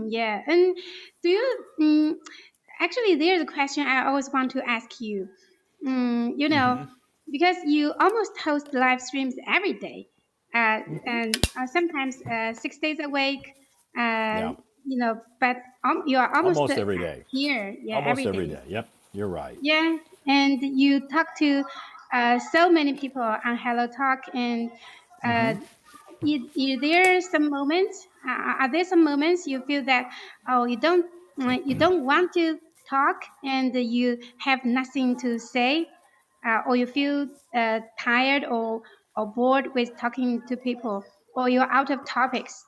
Yeah. And do you actually there's a question I always want to ask you. You know, because you almost host live streams every day, and sometimes 6 days a week. Uh, Yeah. but you are almost Almost every day. here, yeah, Almost every every day. day. Yep. You're right. Yeah, and you talk to so many people on Hello Talk, and uh, is there some moments? Are there some moments you feel that oh you don't want to talk and you have nothing to say, or you feel tired or bored with talking to people, or you're out of topics?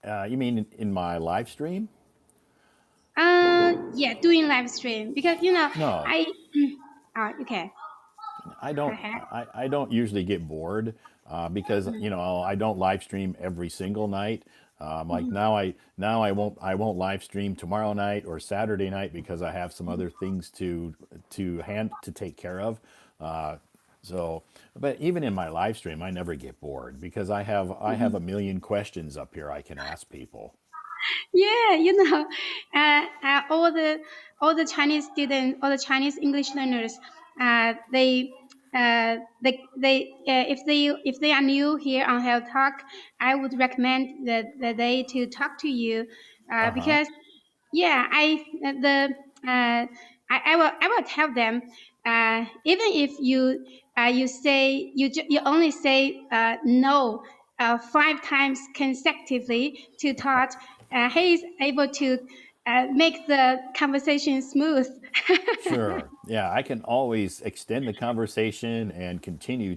You mean in my live stream? Yeah, doing live stream because No. I. Okay, I go don't ahead. I don't usually get bored because I don't live stream every single night. Like Mhm. now I won't live stream tomorrow night or Saturday night because I have some other things to take care of. Uh, So, but even in my live stream, I never get bored because I have a million questions up here I can ask people. Yeah, all the Chinese students, all the Chinese English learners, they if they are new here on Health Talk, I would recommend that they to talk to you, Uh huh. because yeah, I will tell them, even if you say you only say no 5 times consecutively to Todd, he is able to make the conversation smooth. Sure. Yeah, I can always extend the conversation and continue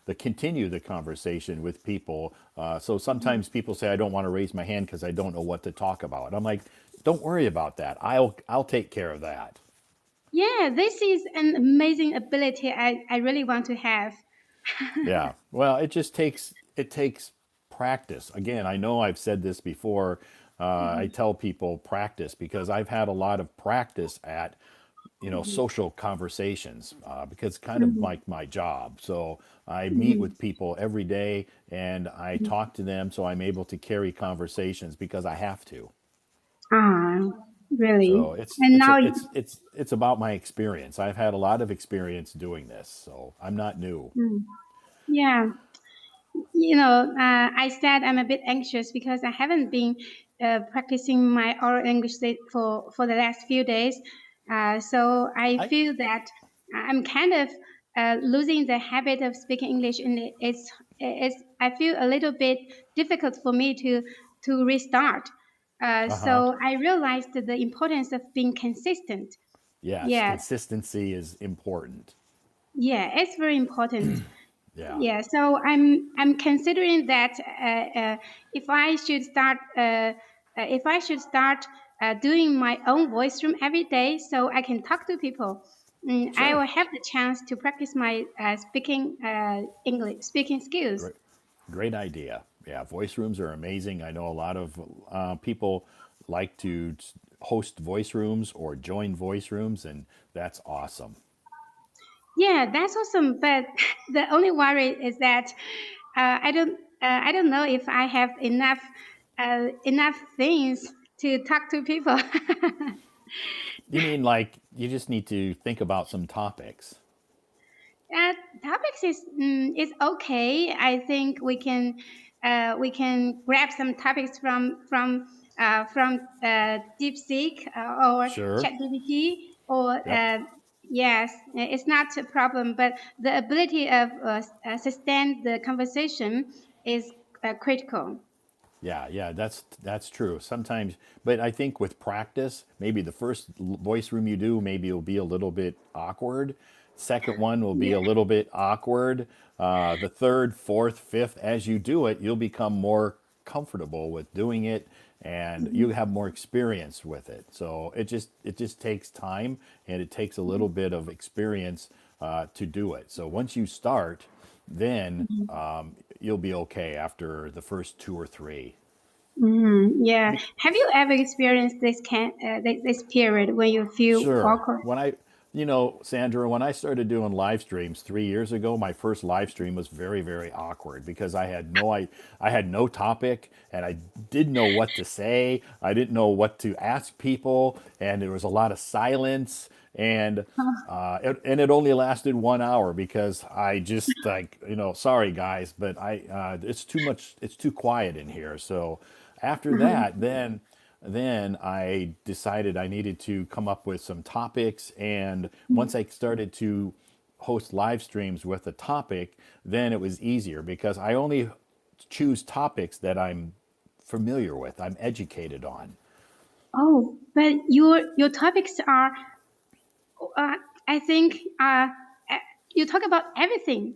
the conversation with people. So sometimes people say I don't want to raise my hand because I don't know what to talk about. I'm like, don't worry about that. I'll take care of that. Yeah, this is an amazing ability I really want to have. Yeah. Well, it takes practice. Again, I know I've said this before. I tell people practice because I've had a lot of practice at social conversations because it's kind of Mhm, like my job. So I meet mhm. with people every day and I talk to them, so I'm able to carry conversations because I have to. Ah, really? So it's And it's now, a, it's it's it's about my experience. I've had a lot of experience doing this, so I'm not new. mm, yeah. I said I'm a bit anxious because I haven't been practicing my oral English for the last few days. So I I feel that I'm kind of losing the habit of speaking English, and it's I feel a little bit difficult for me to restart. Uh-huh. So I realized the importance of being consistent. Yes, Yeah, consistency is important. yeah, it's very important. Yeah. Yeah, so I'm considering that if I should start doing my own voice room every day, so I can talk to people. I Sure. will have the chance to practice my speaking English speaking skills. Great. Great idea. Yeah, voice rooms are amazing. I know a lot of people like to host voice rooms or join voice rooms, and that's awesome. Yeah, that's awesome. But the only worry is that I don't know if I have enough things to talk to people. You mean like you just need to think about some topics? Uh, Topics is okay. I think we can grab some topics from DeepSeek or Sure. ChatGPT or Yep. yes, it's not a problem. But the ability of sustain the conversation is critical. Yeah, yeah, that's true. Sometimes, but I think with practice, maybe the first voice room you do, maybe it'll be a little bit awkward. Second one will be Yeah. a little bit awkward. The third, fourth, fifth, as you do it, you'll become more comfortable with doing it, and you have more experience with it. So it just takes time, and it takes a little bit of experience to do it. So once you start, then you'll be okay after the first two or three. Yeah. Be- Have you ever experienced this period when you feel sure. awkward? Sandra, when I started doing live streams 3 years ago, my first live stream was very, very awkward because I had no topic and I didn't know what to say. I didn't know what to ask people, and there was a lot of silence. And it only lasted 1 hour because I just like sorry guys, but it's too much. It's too quiet in here. So after that, then I decided I needed to come up with some topics. And once I started to host live streams with a topic, then it was easier because I only choose topics that I'm familiar with, I'm educated on. Oh, but your topics are, uh, I think, uh, you talk about everything.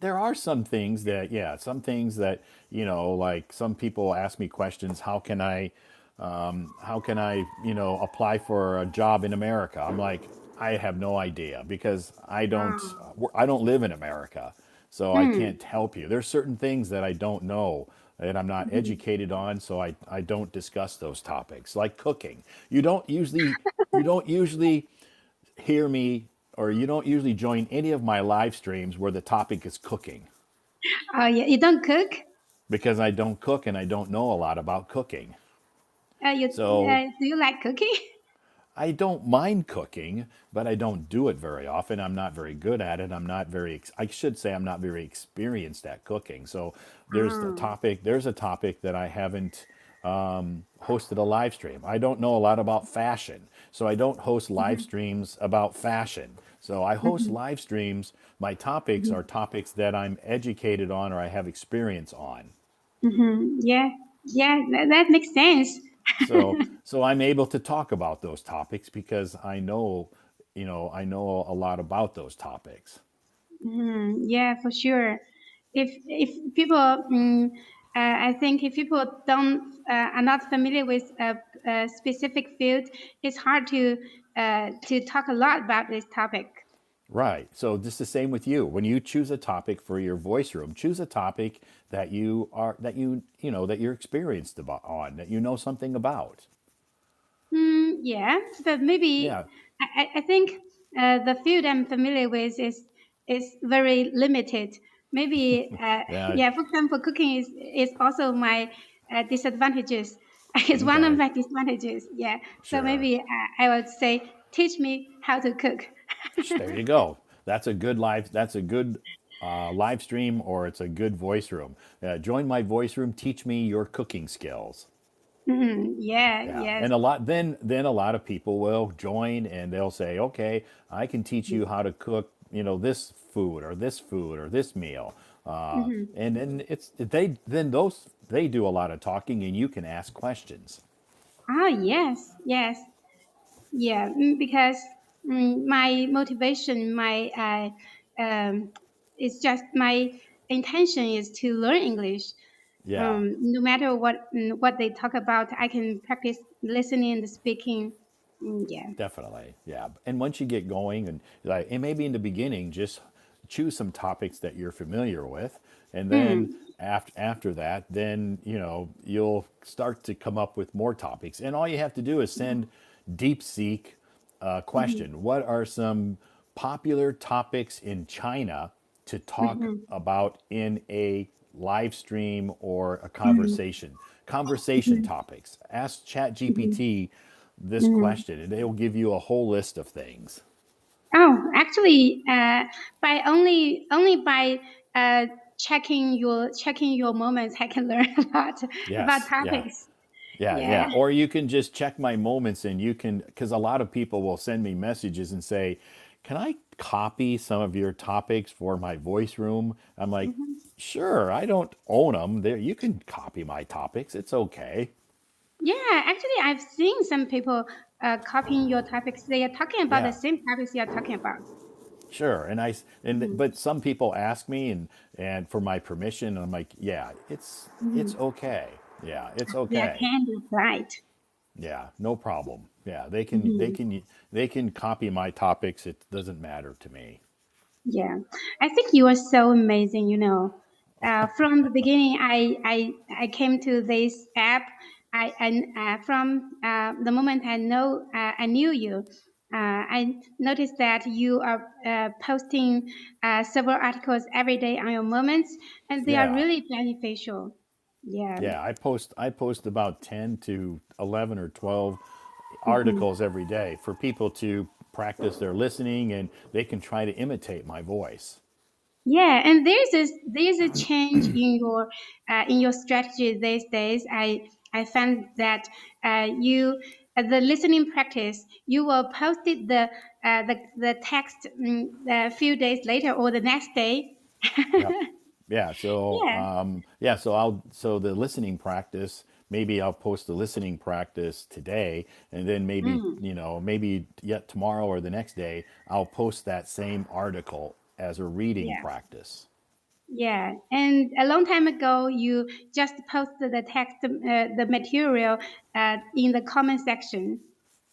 There are some things that, yeah, some things that, like some people ask me questions, how can I apply for a job in America? I'm like, I have no idea because I don't live in America, so I Hmm. can't help you. There's certain things that I don't know that I'm not educated on, so I don't discuss those topics. Like cooking. You don't usually hear me or you don't usually join any of my live streams where the topic is cooking, Oh yeah, you don't cook? because I don't cook and I don't know a lot about cooking. You So do you like cooking? I don't mind cooking, but I don't do it very often. I'm not very good at it. I should say I'm not very experienced at cooking. So Ah. there's a topic that I haven't hosted a live stream. I don't know a lot about fashion. So I don't host live Mhm, streams about fashion. So I host mhm, live streams. My topics mhm, are topics that I'm educated on or I have experience on. Yeah, yeah, that makes sense. So I'm able to talk about those topics because I know a lot about those topics. Yeah, for sure. If people, I think if people don't are not familiar with a specific field, it's hard to talk a lot about this topic. Right. So just the same with you. When you choose a topic for your voice room, choose a topic that you're experienced about on, that you know something about. Yeah, but maybe Yeah. I think the field I'm familiar with is very limited. Maybe Yeah. yeah, for example, cooking is also my disadvantages. It's one of Okay. my disadvantages. Yeah, so Sure. maybe I would say teach me how to cook. There you go. That's a good live stream, or it's a good voice room. Join my voice room. Teach me your cooking skills. Yeah, Yeah, yes. and then a lot of people will join and they'll say, "Okay, I can teach you how to cook, this food or this food or this meal." Mm-hmm. And then they do a lot of talking, and you can ask questions. Oh yes, yes. Yeah, because my motivation, my it's just my intention is to learn English. Yeah. No matter what they talk about, I can practice listening and speaking. Yeah. Definitely, yeah. And once you get going, and maybe in the beginning, just choose some topics that you're familiar with, and then Mm, after that, then you'll start to come up with more topics. And all you have to do is send deep seek mhm, question. What are some popular topics in China to talk mhm, about in a live stream or a mhm, conversation mhm, topics? Ask mhm, ChatGPT this mhm. question, and it'll give you a whole list of things. Oh, actually, by only by checking your moments, I can learn a lot about Yes, yeah, topics. yeah, Yeah. yeah. Or you can just check my moments, and you can, because a lot of people will send me messages and say, "Can I copy some of your topics for my voice room?" I'm like, Mhm. "Sure, I don't own them. There, you can copy my topics. It's okay." Yeah, actually, I've seen some people copying your topics. They are talking about the Yeah, same topics you are talking about. sure. Hmm. But some people ask me and for my permission, and I'm like, "Yeah, it's Hmm. okay. Yeah, it's They are okay. candid, right? Yeah, no problem. Yeah, Hmm. they can copy my topics. It doesn't matter to me." Yeah, I think you are so amazing. From the beginning, I came to this app. From the moment I knew you, I noticed that you are posting several articles every day on your moments, and they are Yeah. really beneficial. Yeah. Yeah, I post about 10 to 11 or 12 Mhm. articles every day for people to practice their listening, and they can try to imitate my voice. Yeah, and there's a change in your strategy these days. I found that you the listening practice you will post it the text a few days later or the next day. Yep. Yeah. Yeah. So the listening practice, maybe I'll post the listening practice today, and then Mm, maybe yet tomorrow or the next day, I'll post that same article as a reading yeah. practice. Yeah. And a long time ago, you just posted the text the material in the comment section.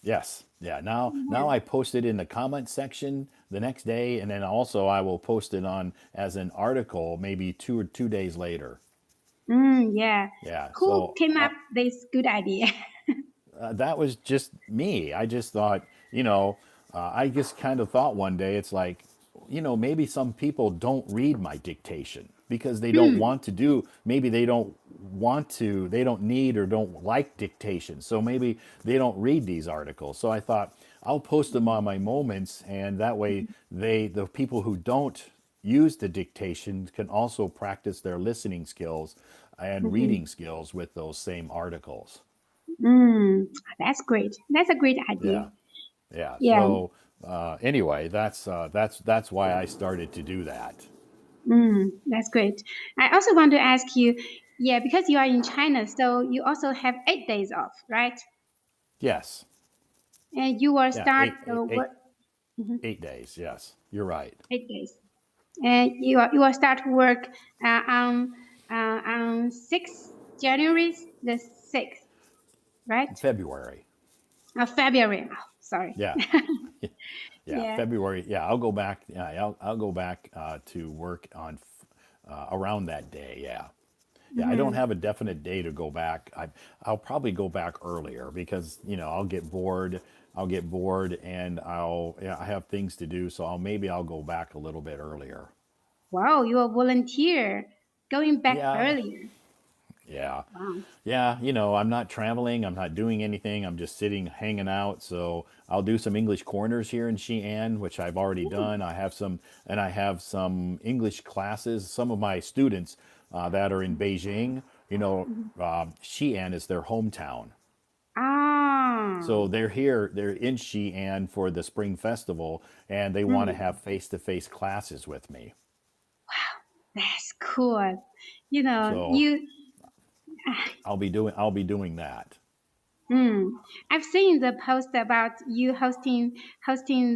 Yes. Yeah. Now Yeah. I post it in the comment section the next day, and then also I will post it on as an article maybe 2 days later. Yeah. Yeah. Who So came up with this good idea? that was just me. I just thought, I just kind of thought one day, it's like, maybe some people don't read my dictation because they don't Mm, want to do, maybe they don't want to, they don't need or don't like dictation. So maybe they don't read these articles. So I thought I'll post them on my moments, and that way the people who don't use the dictation can also practice their listening skills and mhm, reading skills with those same articles. mm. That's great. That's a great idea. Yeah. Yeah. Yeah. So anyway, that's why I started to do that. That's great. I also want to ask you, yeah, because you are in China, so you also have 8 days off, right? Yes. And you will Yeah. start Eight, the eight, work eight, 8 days. Yes. You're right. 8 days, and you will start work on 6 January the 6th, right? February. February. Oh, sorry. Yeah. Yeah. Yeah. February. Yeah. I'll go back. Yeah. I'll go back to work on around that day. Yeah. Yeah. I don't Mm-hmm. have a definite day to go back. I'll probably go back earlier because I'll get bored. I'll get bored and yeah, I have things to do. So maybe I'll go back a little bit earlier. Wow, you're a volunteer going back Yeah. earlier. Yeah. Wow. Yeah, I'm not traveling, I'm not doing anything, I'm just sitting, hanging out. So I'll do some English corners here in Xi'an, which I've already Ooh. done. I have some English classes. Some of my students that are in Beijing, Mhm. Xi'an is their hometown. Ah, So they're in Xi'an for the Spring Festival, and they want to mm, have face-to-face classes with me. that's cool. You know, So you. I'll be doing that. Mm, I've seen the post about you hosting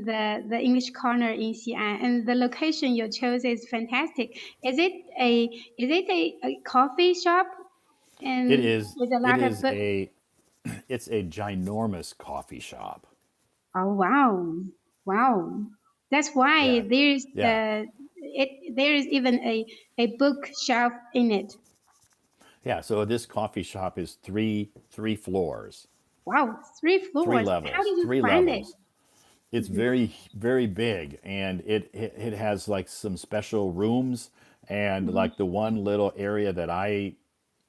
the English corner in Xi'an, and the location you chose is fantastic. Is it a coffee shop It and is with a it lot of is books? a it's a ginormous coffee shop. Oh wow, wow! That's why Yeah, yeah, there is even a bookshelf in it. yeah. So this coffee shop is three floors, Wow, three three floors. How levels, did you three find it? levels. It's very big, and it has like some special rooms, and Mhm. like the one little area that I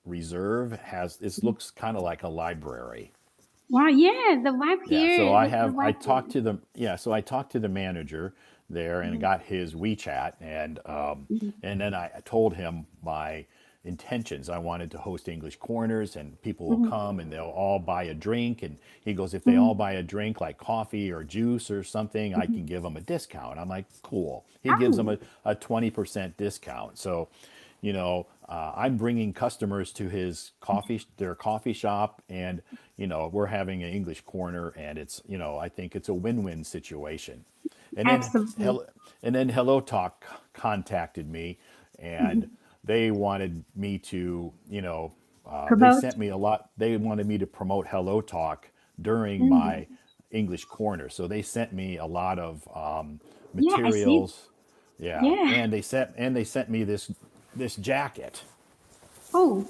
reserve has it looks kind of like a library. Wow, yeah, the vibe Yeah, so here, the I vibe talked here. to the yeah, so I talked to the manager there and Mhm, got his WeChat, mhm, and then I told him my intentions. I wanted to host English corners, and people will mhm, come and they'll all buy a drink. And he goes, if they all mhm, buy a drink like coffee or juice or something, I mhm. can give them a discount. I'm like, cool. He gives them Oh, a 20% discount. So I'm bringing customers to their coffee shop, and we're having an English corner, and it's I think it's a win-win situation. And then absolutely. Hello Talk contacted me, and Mhm. they wanted me to they Promote. sent me a lot. They wanted me to promote Hello Talk during Mm. my English corner, so they sent me a lot of Yeah, I see. materials. Yeah, Yeah. and they sent me this jacket. Oh,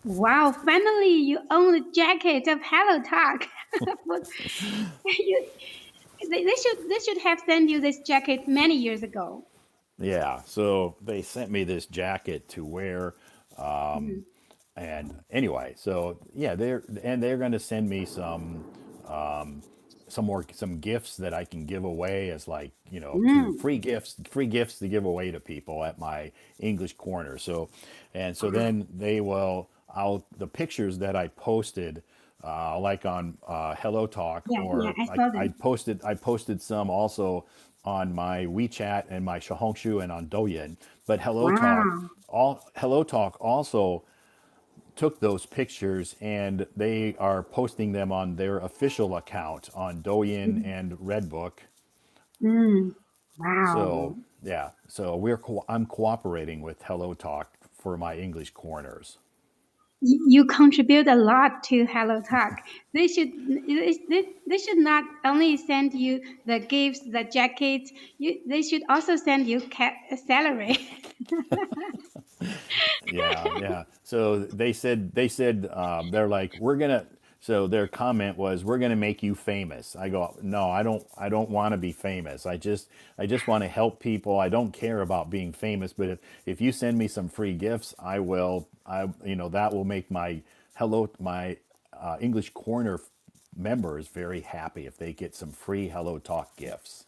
wow. Finally, you own the jacket of Hello Talk. What- you, they should have sent you this jacket many years ago. Yeah, so they sent me this jacket to wear. Mhm. And anyway, so yeah, they're going to send me some gifts that I can give away as like to Mm. free gifts to give away to people at my English corner. So then they will I'll the pictures that I posted like on Hello Talk, Yeah, yeah, or I I, saw I them. posted I posted some also on my WeChat and my Xiaohongshu and on Douyin. But Wow. Hello Talk also took those pictures, and they are posting them on their official account on Douyin Mhm. and Redbook. Mm. Wow. So yeah, so I'm cooperating with Hello Talk for my English corners. You contribute a lot to Hello Talk. They should not only send you the gifts, the jackets. They should also send you salary. Yeah, yeah. So they said they're like, we're gonna. So their comment was, "We're going to make you famous." I go, "No, I don't. I don't want to be famous. I just want to help people. I don't care about being famous. But if you send me some free gifts, I will. That will make my English Corner members very happy if they get some free Hello Talk gifts."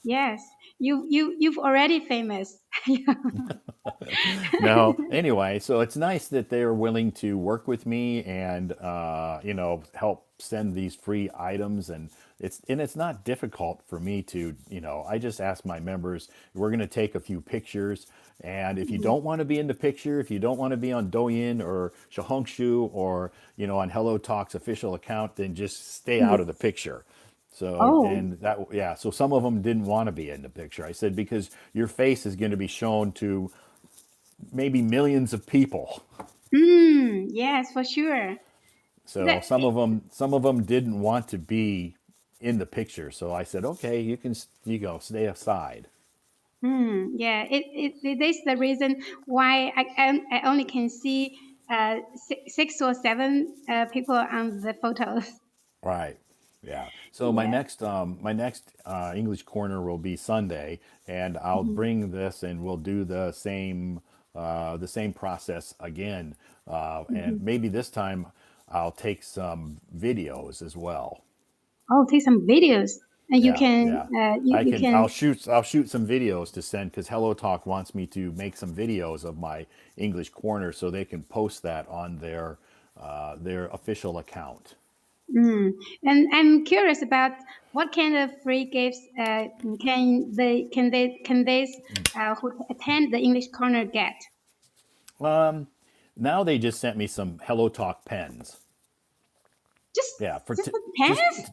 Yes, you've already famous. No, anyway, so it's nice that they're willing to work with me and help send these free items, and it's not difficult for me to, I just ask my members, we're going to take a few pictures, and if you don't want to be in the picture, if you don't want to be on Douyin or Xiaohongshu or on Hello Talk's official account, then just stay out Mhm. of the picture. So, Oh, and that, yeah, so some of them didn't want to be in the picture. I said, because your face is going to be shown to maybe millions of people. yes, for sure. So That some of them didn't want to be in the picture. So I said, okay, you go stay aside. yeah, it is the reason why I only can see six or seven people on the photos. Right. Yeah. So my Yeah. next English corner will be Sunday, and I'll Mhm. bring this, and we'll do the same process again, and Mhm. maybe this time I'll take some videos as well. Oh, take some videos, and you Yeah, can yeah. you I'll can. shoot some videos to send, because Hello Talk wants me to make some videos of my English corner so they can post that on their official account. Mm. And I'm curious about what kind of free gifts can they who attend the English corner get? Now they just sent me some Hello Talk pens. Just Yeah, just the just pens?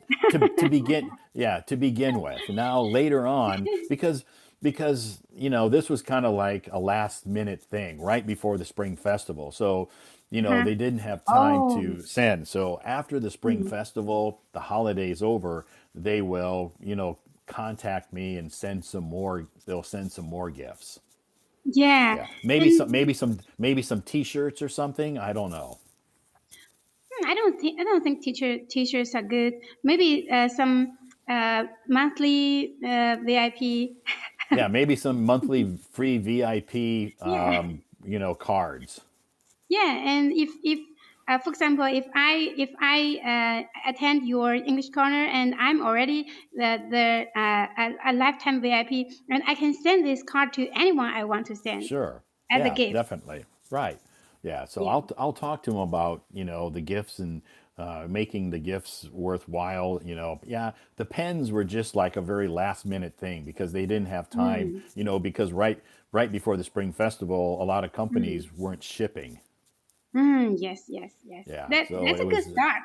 to begin with. Now later on, because this was kind of like a last minute thing right before the spring festival. So, Uh-huh. they didn't have time Oh. to send. So after the spring Mm. festival, the holidays over, they will, contact me and send some more. They'll send some more gifts. Yeah, Yeah, maybe and some T-shirts or something. I don't know. I don't think teachers are good. Maybe some monthly VIP. Yeah, maybe some monthly free VIP, Yeah, cards. yeah. And if for example, if I attend your English corner and I'm already a lifetime VIP, and I can send this card to anyone I want to send Sure. as a Yeah, gift. definitely. Right. Yeah. So Yeah. I'll talk to them about the gifts and making the gifts worthwhile. Yeah, the pens were just like a very last minute thing because they didn't have time. Mm, Because right before the spring festival, a lot of mm, companies weren't shipping. yes, yes, yes. Yeah. So That's it a good was. start.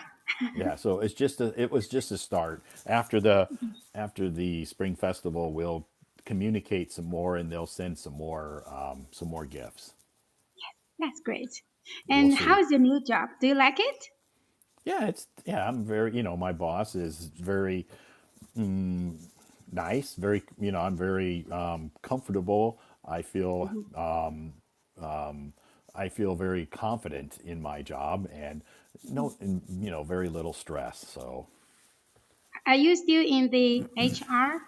Yeah. So it was just a start. After the spring festival, we'll communicate some more, and they'll send some more gifts. That's great. We'll And how see. is your new job? Do you like it? Yeah, I'm very, my boss is very nice, I'm very comfortable. Mhm. I feel very confident in my job, and very little stress. So, Are you still in the HR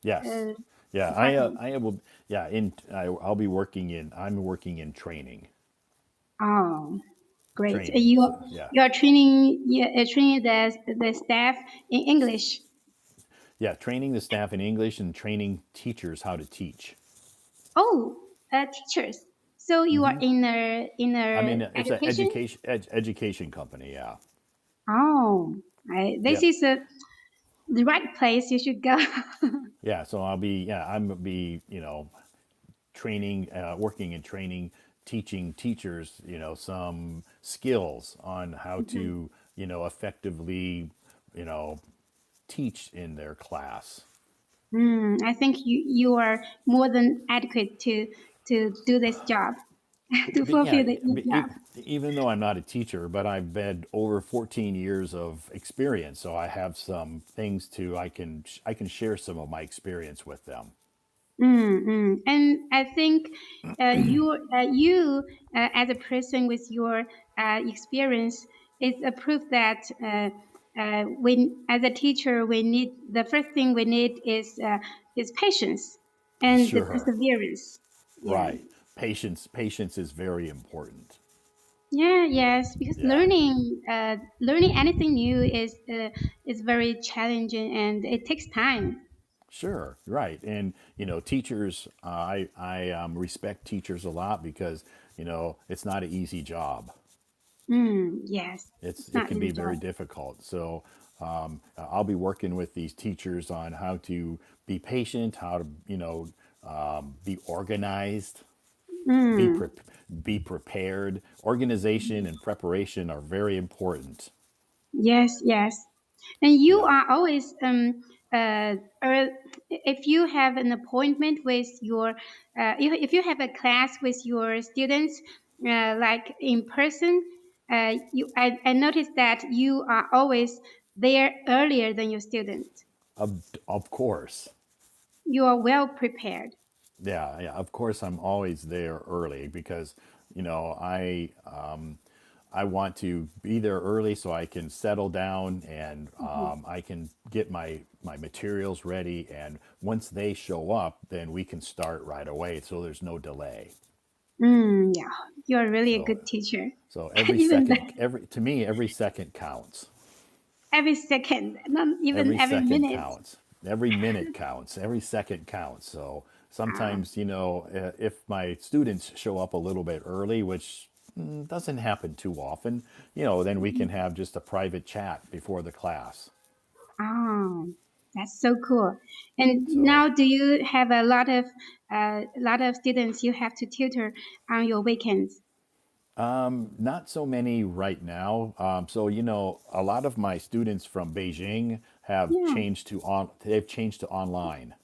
yes. uh, Yeah, department? I will, yeah, I'm working in training. Oh, great. So, yeah. You are training the staff in English. Yeah, training the staff in English and training teachers how to teach. Oh, teachers. So you are in I a mean, it's an education? education company, yeah. Oh, this Yep. is the right place you should go. Yeah, so I'm gonna be, training, working and training, teaching teachers, some skills on how Mhm. to, effectively, you know, teach in their class. I think you are more than adequate to do this job, to But yeah, fulfill the job. even though I'm not a teacher, but I've had over 14 years of experience, so I have some things I can share some of my experience with them. And I think you as a person with your experience, it's a proof that as a teacher, we need the first thing we need is patience and the Sure. perseverance. Yeah. Right. Patience is very important. Yeah, yes, because Yeah. learning anything new is very challenging and it takes time. Sure, right, and teachers. I respect teachers a lot because it's not an easy job. Yes, It's it's it not can be easy very job. difficult. So I'll be working with these teachers on how to be patient, how to be organized, be Mm, pre- be prepared. Organization and preparation are very important. yes, yes. And you Yeah. are always or if you have an appointment with your if you have a class with your students like in person, I noticed that you are always there earlier than your student. Of course. You are well prepared. Yeah, yeah. Of course, I'm always there early because you know I I want to be there early so I can settle down and Mhm. I can get my materials ready. And once they show up, then we can start right away. So there's no delay. Yeah, you're really a So good teacher. so every Even second, every to me, every second counts. every second, not even Every every second minute. counts. Every minute counts. Every second counts. So Ah, sometimes, if my students show up a little bit early, which doesn't happen too often, then we can have just a private chat before the class. oh, that's so cool. And So, now, do you have a lot of students you have to tutor on your weekends? not so many right now. So, a lot of my students from Beijing Yeah. they've changed to online.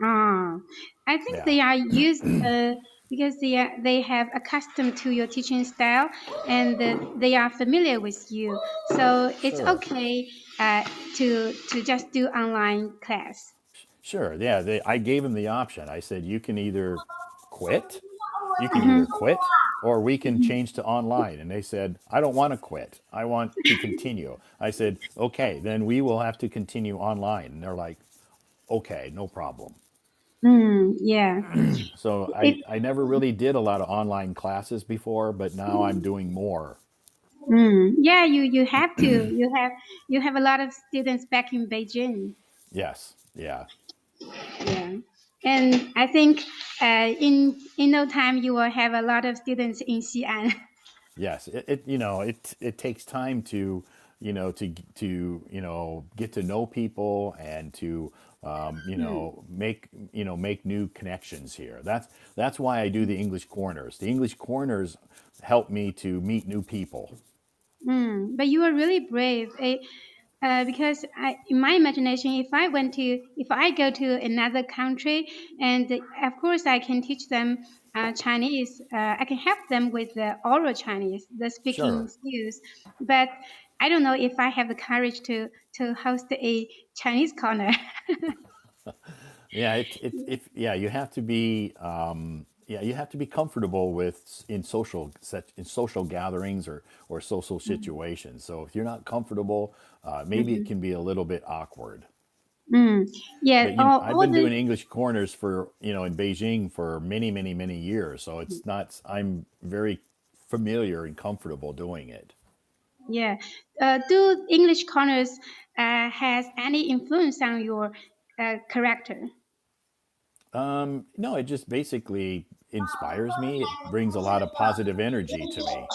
Ah, I think Yeah, they are used because they have accustomed to your teaching style and they are familiar with you. So it's sure. okay to just do online class. Sure. Yeah. I gave them the option. I said, you can either quit, Mhm. or we can change to online. And they said, I don't want to quit. I want to continue. I said, okay, then we will have to continue online. And they're like, okay, no problem. Yeah. So If I never really did a lot of online classes before, but now I'm doing more. yeah, you have to. You have a lot of students back in Beijing. Yes. Yeah. Yeah. And I think in no time you will have a lot of students in Xi'an. Yes, it takes time to get to know people and to make new connections here. That's why I do the English corners. The English corners help me to meet new people. But you are really brave. Because in my imagination, if I go to another country, and of course I can teach them Chinese. I can help them with the oral Chinese, the speaking Sure. skills. But I don't know if I have the courage to host a Chinese corner. Yeah, you have to be you have to be comfortable with in social gatherings or social situations. So if you're not comfortable, maybe it Mhm. can be a little bit awkward. Mm. Yeah. But I've All been the doing English corners for in Beijing for many, many, many years. So it's not I'm very familiar and comfortable doing it. Yeah. Do English corners has any influence on your character? No, it just basically inspires me. It brings a lot of positive energy to me.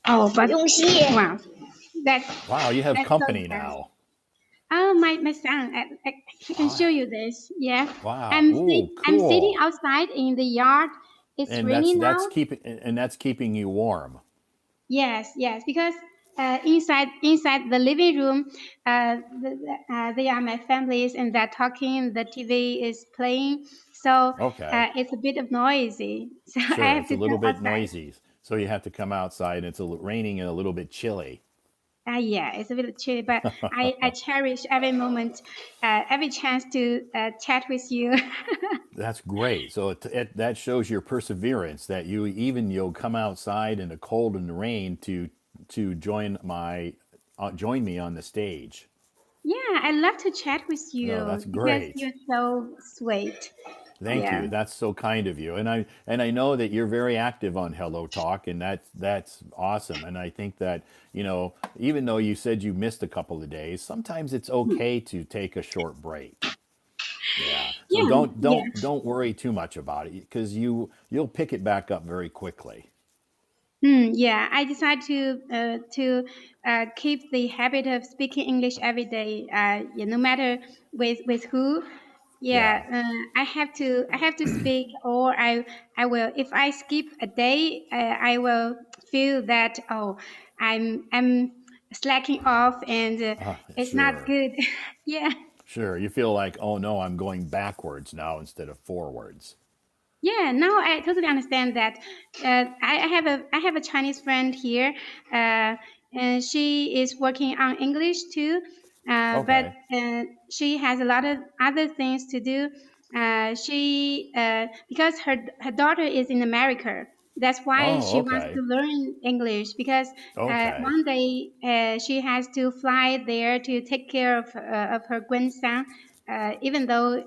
Oh, but wow, that's Wow, you have that's so company nice. now. Oh, my son, I can show Oh, you this. Yeah, wow. Ooh, I'm sitting cool. outside in the yard. It's And raining now. that's keeping you warm. Yes, yes, because inside the living room, they are my families and they're talking. The TV is playing, so Okay. it's a bit of noisy. So I Sure, have it's a to go little bit outside. noisy. So you have to come outside. It's raining and a little bit chilly. Yeah, it's a bit chilly, but I cherish every moment, every chance to chat with you. That's great. So that shows your perseverance that you'll come outside in the cold and the rain to join me on the stage. Yeah, I love to chat with Oh, you that's because great. you're so sweet. Thank Yeah. you. That's so kind of you. And I know that you're very active on Hello Talk, and that's awesome. And I think that, even though you said you missed a couple of days, sometimes it's okay to take a short break. Yeah. So Yeah, don't yeah. don't don't worry too much about it because you'll pick it back up very quickly. Yeah, I decided to keep the habit of speaking English every day. Yeah, no matter with who. Yeah, Yeah. I have to speak, or I will. If I skip a day, I will feel that, oh, I'm slacking off, and it's not Sure. good. Yeah. Sure. You feel like, oh no, I'm going backwards now instead of forwards. Yeah, no, I totally understand that. I have a Chinese friend here, uh, and she is working on English too, but Okay. she has a lot of other things to do. She Because her daughter is in America. That's why Oh, she wants okay. to learn English, because Okay. one day she has to fly there to take care of her grandson, even though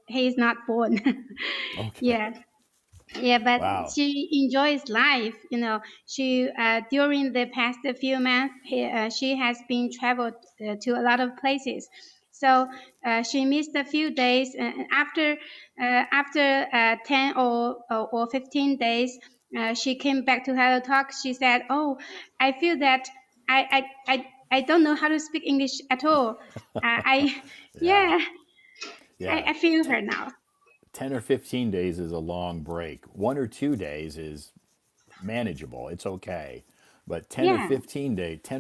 he is not born. Okay. Yeah, yeah, but Wow. she enjoys life. She during the past few months, she has been traveled to a lot of places. So she missed a few days, and after 10 or 15 days, she came back to Hello Talk. She said, "Oh, I feel that I don't know how to speak English at all. Yeah. Yeah, I, Yeah. I feel T- her now." 10 or 15 days is a long break. 1 or 2 days is manageable. It's okay. But Yeah. 10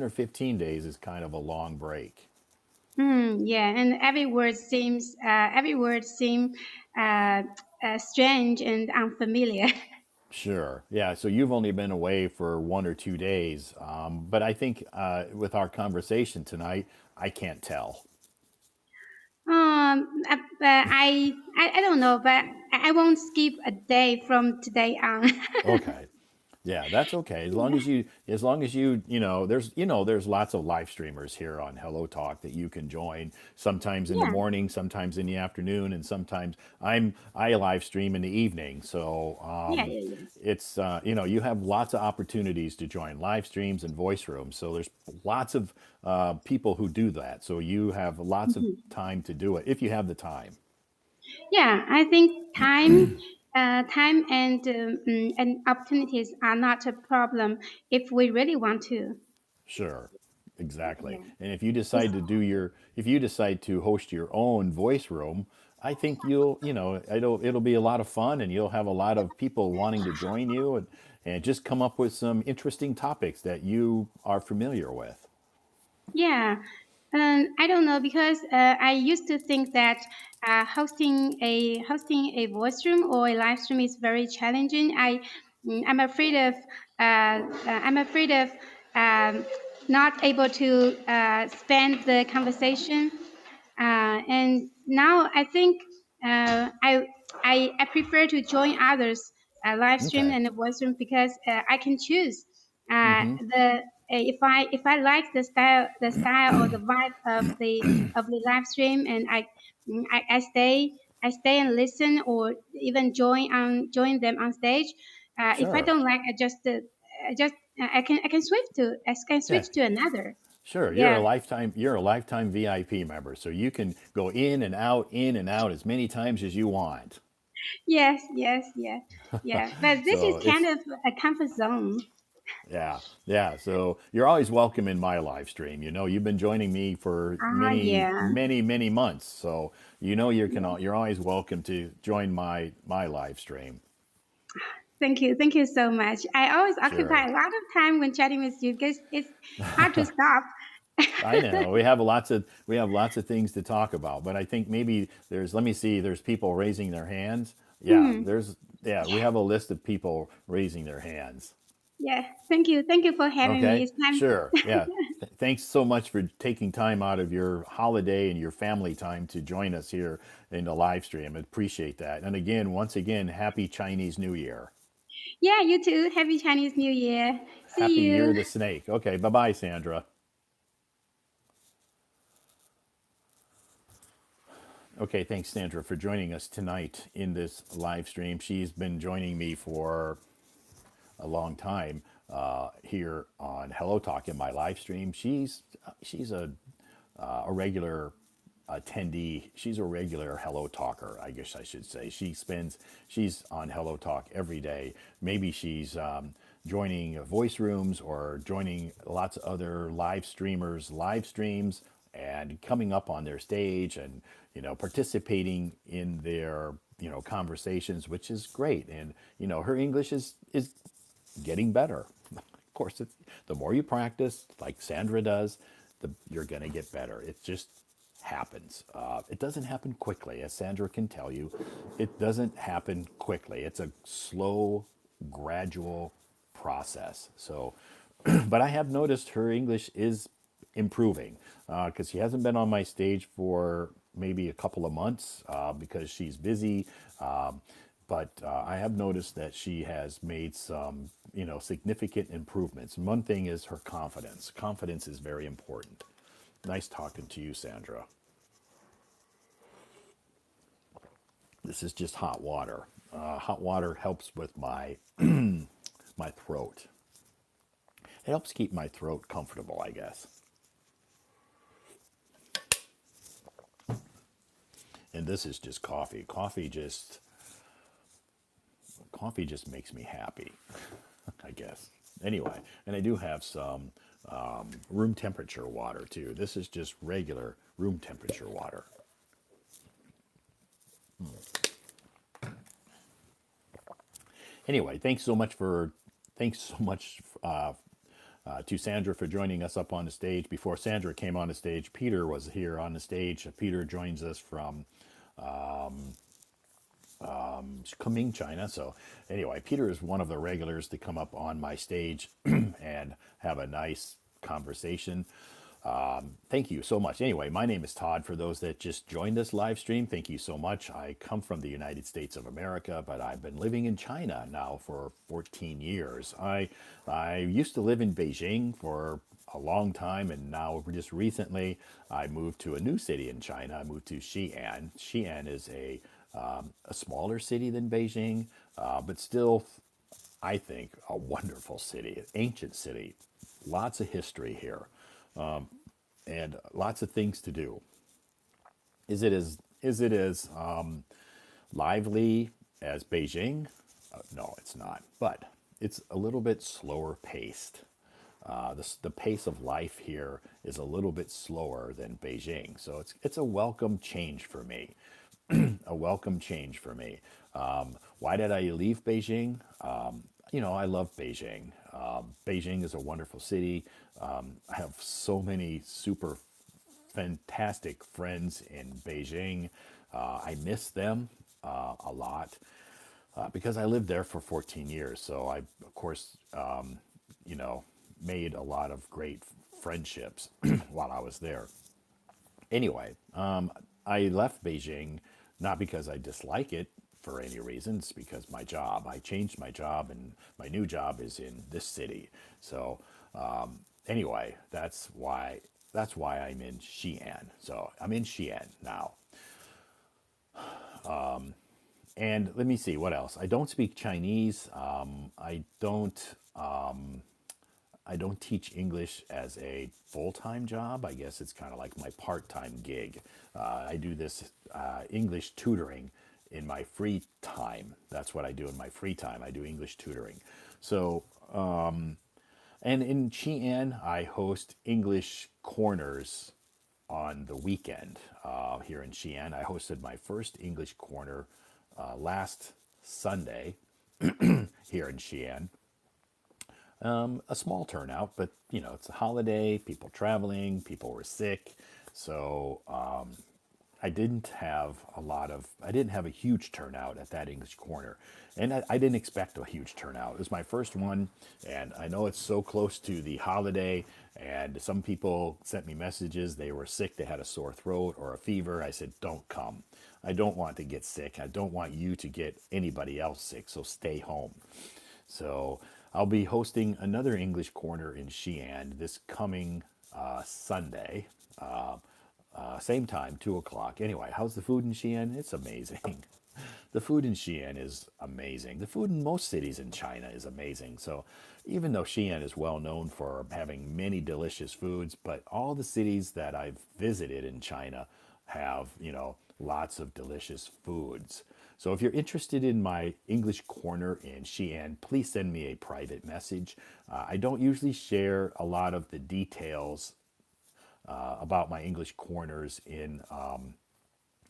or 15 days is kind of a long break. Yeah, and every word seem uh, strange and unfamiliar. Sure. Yeah. So you've only been away for 1 or 2 days. But I think with our conversation tonight, I can't tell. I don't know, but I won't skip a day from today on. Okay. Yeah, that's okay. As long as you there's lots of live streamers here on Hello Talk that you can join. Sometimes in the Yeah, morning, sometimes in the afternoon, and sometimes I live stream in the evening. So yeah, yeah, yes. it's you have lots of opportunities to join live streams and voice rooms. So there's lots of people who do that. So you have lots of Mhm. time to do it if you have the time. Yeah, I think time and opportunities are not a problem if we really want to. Sure. Exactly. Yeah. And if you It's, decide to if you decide to host your own voice room, I think it'll be a lot of fun and you'll have a lot of people wanting to join you and just come up with some interesting topics that you are familiar with. Yeah, I don't know, because I used to think that hosting a voice room or a live stream is very challenging. I'm afraid of um, not able to spend the conversation, and now I think I prefer to join others live stream Okay. and the voice room, because I can choose the if I like the style or the vibe of the live stream, and I stay and listen, or even join them on stage. If I Sure. don't like, I can Yeah. switch to another. Sure. Yeah. You're a lifetime VIP member, so you can go in and out as many times as you want. Yes, yes, yeah, yeah. But this is So kind it's of a comfort zone. Yeah, yeah. So you're always welcome in my live stream. You've been joining me for Ah, many, yeah. many, many months. So Yeah. you're always welcome to join my live stream. Thank you so much. I always Sure. occupy a lot of time when chatting with you, because it's hard to stop. I know we have lots of things to talk about, but I think maybe let me see, there's people raising their hands. Hmm. We have a list of people raising their hands. Yeah. Thank you for having me. Okay, It's time. sure. Yeah. Thanks so much for taking time out of your holiday and your family time to join us here in the live stream. I appreciate that. And again, once again, happy Chinese New Year. Yeah, you too. Happy Chinese New Year. Happy See Year you. of the Snake. Okay, bye bye, Sandra. Okay, thanks, Sandra, for joining us tonight in this live stream. She's been joining me for a long time here on Hello Talk in my live stream. She's a regular attendee. She's a regular Hello Talker, I guess I should say. She's on Hello Talk every day. Maybe she's joining voice rooms or joining lots of other live streamers, live streams, and coming up on their stage and participating in their conversations, which is great. And her English is getting better. Of course, the more you practice, like Sandra does, you're going to get better. It just happens. It doesn't happen quickly, as Sandra can tell you. It doesn't happen quickly. It's a slow, gradual process. So, but I have noticed her English is improving because she hasn't been on my stage for maybe a couple of months because she's busy. But I have noticed that she has made some, significant improvements. And one thing is her confidence. Confidence is very important. Nice talking to you, Sandra. This is just hot water. Hot water helps with my throat. It helps keep my throat comfortable, I guess. And this is just coffee. Coffee just makes me happy, I guess. Anyway, and I do have some room temperature water too. This is just regular room temperature water. Anyway, thanks so much to Sandra for joining us up on the stage. Before Sandra came on the stage, Peter was here on the stage. Peter joins us from Kunming, China. So anyway, Peter is one of the regulars to come up on my stage and have a nice conversation. Thank you so much. Anyway, my name is Todd. For those that just joined this live stream, thank you so much. I come from the United States of America, but I've been living in China now for 14 years. I used to live in Beijing for a long time, and now just recently I moved to a new city in China. I moved to Xi'an. Xi'an is a smaller city than Beijing, but still, I think, a wonderful city, an ancient city. Lots of history here and lots of things to do. Is it as lively as Beijing? No, it's not. But it's a little bit slower paced. The pace of life here is a little bit slower than Beijing, so it's a welcome change for me. A welcome change for me. Why did I leave Beijing? I love Beijing. Beijing is a wonderful city. I have so many super fantastic friends in Beijing. I miss them a lot because I lived there for 14 years. So I, of course, you know, made a lot of great friendships while I was there. Anyway, I left Beijing not because I dislike it for any reason. It's because my job. I changed my job, and my new job is in this city. So anyway, that's why I'm in Xi'an. So I'm in Xi'an now. And let me see what else. I don't speak Chinese. I don't teach English as a full-time job. I guess it's kind of like my part-time gig. I do this English tutoring in my free time. That's what I do in my free time. I do English tutoring. So, and in Xi'an, I host English corners on the weekend here in Xi'an. I hosted my first English corner last Sunday here in Xi'an. A small turnout, but it's a holiday, people traveling, people were sick. So I didn't have a huge turnout at that English corner. And I didn't expect a huge turnout. It was my first one, and I know it's so close to the holiday, and some people sent me messages. They were sick, they had a sore throat or a fever. I said, don't come. I don't want to get sick. I don't want you to get anybody else sick, so stay home. So I'll be hosting another English Corner in Xi'an this coming Sunday. Same time, 2 o'clock. Anyway, how's the food in Xi'an? It's amazing. The food in Xi'an is amazing. The food in most cities in China is amazing. So even though Xi'an is well known for having many delicious foods, but all the cities that I've visited in China have, lots of delicious foods. So if you're interested in my English corner in Xi'an, please send me a private message. I don't usually share a lot of the details about my English corners in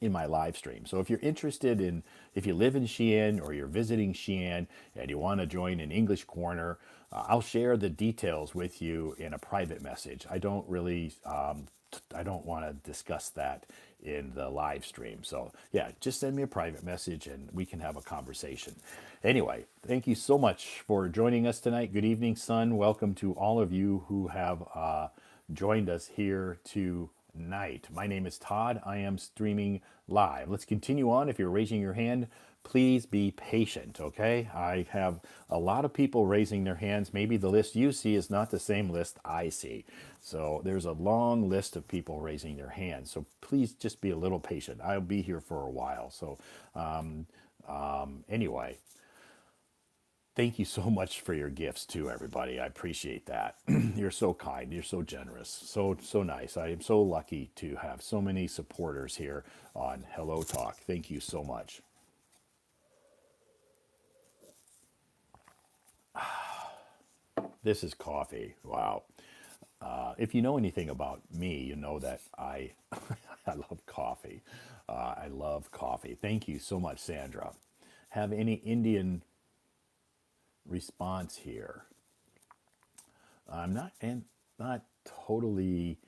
my live stream. So if you're interested in, if you live in Xi'an or you're visiting Xi'an and you want to join an English corner, I'll share the details with you in a private message. I don't really, I don't want to discuss that in the live stream. So yeah, just send me a private message and we can have a conversation. Anyway, thank you so much for joining us tonight. Good evening, son. Welcome to all of you who have joined us here tonight. My name is Todd. I am streaming live. Let's continue on. If you're raising your hand, please be patient, okay? I have a lot of people raising their hands. Maybe the list you see is not the same list I see. So there's a long list of people raising their hands. So please just be a little patient. I'll be here for a while. So anyway, thank you so much for your gifts too, everybody. I appreciate that. You're so kind. You're so generous. So nice. I am so lucky to have so many supporters here on Hello Talk. Thank you so much. This is coffee. Wow. If you know anything about me, you know that I I love coffee. I love coffee. Thank you so much, Sandra. Have any Indian response here? I'm not totally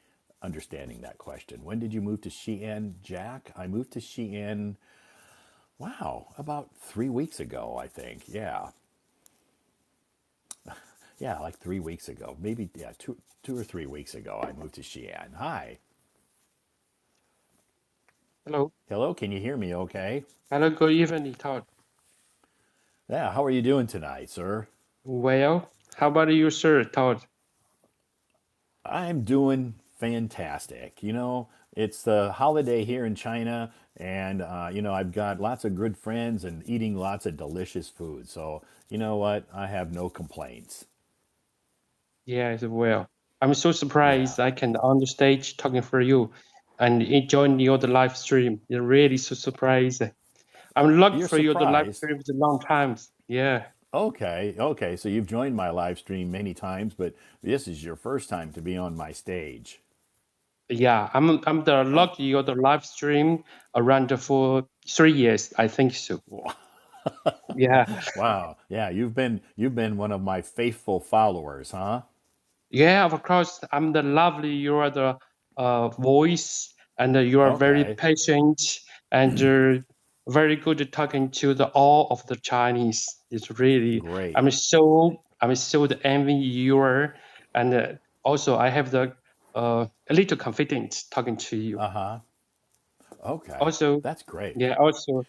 understanding that question. When did you move to Xi'an, Jack? I moved to Xi'an, wow, about 3 weeks ago, I think. Yeah. Yeah, like 3 weeks ago. Maybe, yeah, two or 3 weeks ago, I moved to Xi'an. Hi. Hello. Hello, can you hear me okay? Hello, good evening, Todd. Yeah, how are you doing tonight, sir? Well, how about you, sir, Todd? I'm doing fantastic. It's the holiday here in China, and I've got lots of good friends and eating lots of delicious food. So you know what? I have no complaints. Yes, well. I'm so Yeah, surprised I can on the stage talking for you and enjoying your the live stream. You're really so surprised. I'm looking you're for you the live surprised. stream for a long time. Yeah. Okay, okay. So you've joined my live stream many times, but this is your first time to be on my stage. Yeah, I'm the Oh, lucky your the live stream around for 3 years, I think so. Yeah. wow. Yeah, you've been one of my faithful followers, huh? Yeah, of course. I'm the lovely. You are the voice, and you are very Okay, patient and very good at talking to the all of the Chinese. It's really. great. I'm so the envy you are, and also I have the a little confidence talking to you. Okay, Also, that's great. yeah. Also,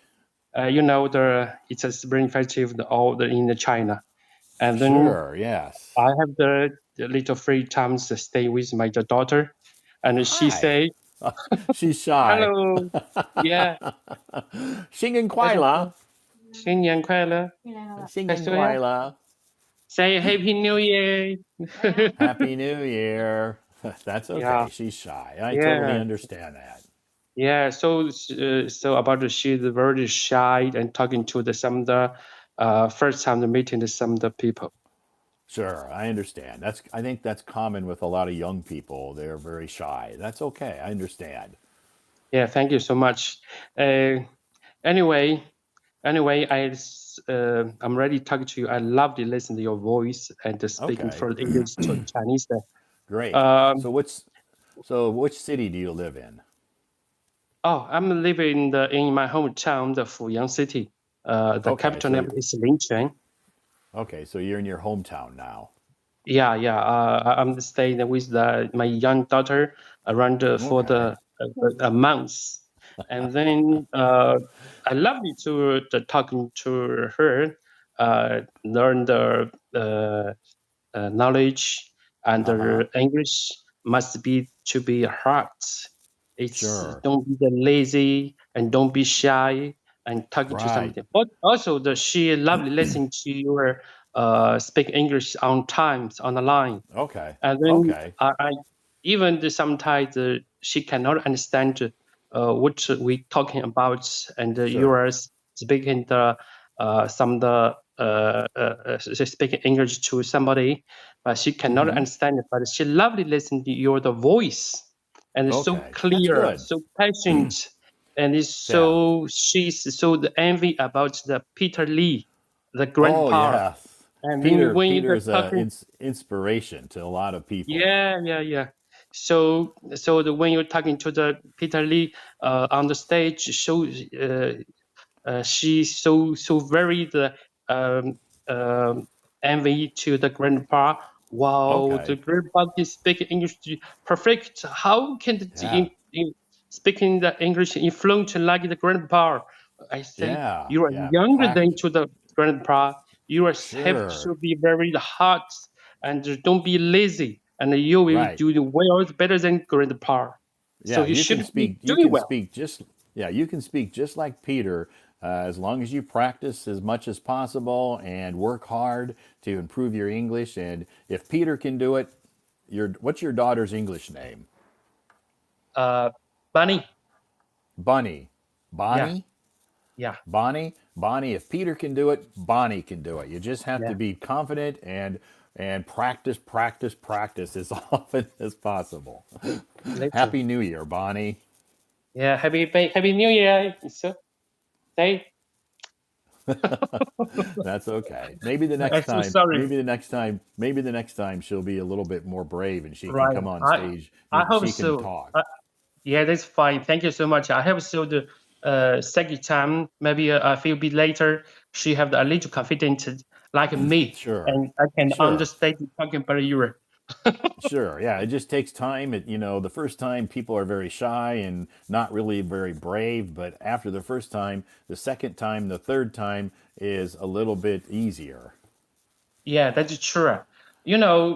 the it's a spring festival all the in the China, and then Sure, yes. I have the little free time to stay with my daughter, and she Hi. say, She's shy. "Hello, yeah, 新年她就快乐，说新年快乐，新年她说呀快乐 ，say Happy New Year." Happy New Year. That's Yeah, okay. She's shy. I totally yeah, understand that. yeah. So about she's very shy and talking to the some of the first time meeting the some of the people. Sure, I understand. I think that's common with a lot of young people. They're very shy. That's okay. I understand. Yeah, thank you so much. Uh, anyway, I'm ready to talk to you. I love to listen to your voice and speaking Okay, for the English to Chinese. great. Um, So which city do you live in? I'm living in my hometown, the Fuyang city. The Okay, capital name so is Linquan. so you're in your hometown now. Yeah, yeah. I'm staying with my young daughter around for Okay. a month, and then I love it to talking to her. learn the knowledge, and Uh-huh. the English must be to be hard. It's Sure. don't be the lazy and don't be shy and talking to Right. somebody. But also the she lovely listening to your speak English on times on the line. Okay. And then Okay. I even sometimes she cannot understand what we talking about, and you Sure. are speaking the some the speaking English to somebody, but she cannot Mm-hmm. understand it. But she lovely listen to your the voice, and it's so Okay. That's clear, good. so patient, and it's Yeah. so she's so the envy about the Peter Lee, the Oh, grandpa. yes. And Peter when you Peter are is a talking. inspiration to a lot of people. Yeah, yeah, yeah. So when you're talking to the Peter Lee on the stage, she's so very the um, um, envy to the grandpa. Wow, the Okay. grandpa can speak English perfect. How can the Yeah. speaking the English influent like the grandpa? I say Yeah. you are Yeah. younger than to the grandpa. You are have Sure. to be very hard and don't be lazy, and you will Right. do well better than grandpa. So Yeah, you you can should be speak. You doing can well. speak just. Yeah, you can speak just like Peter, as long as you practice as much as possible and work hard to improve your English. And if Peter can do it, what's your daughter's English name? Uh, Bunny. Bunny. Yeah, Bonnie. yeah, Bonnie. If Peter can do it, Bonnie can do it. You just have yeah. to be confident and practice, practice, practice as often as possible. Later. Happy New Year, Bonnie. Yeah, Happy New Year. So say, That's okay. Maybe the next I'm so time, sorry. maybe the next time she'll be a little bit more brave and she can Right. come on I stage. I hope She can so. talk. Yeah, that's fine. Thank you so much. I hope so. The second time, maybe a few bit later, she have a little confidence like me, Sure, and I can sure, understand talking about you. sure. Yeah, it just takes time. The first time people are very shy and not really very brave, but after the first time, the second time, the third time is a little bit easier. Yeah, that's true. You know,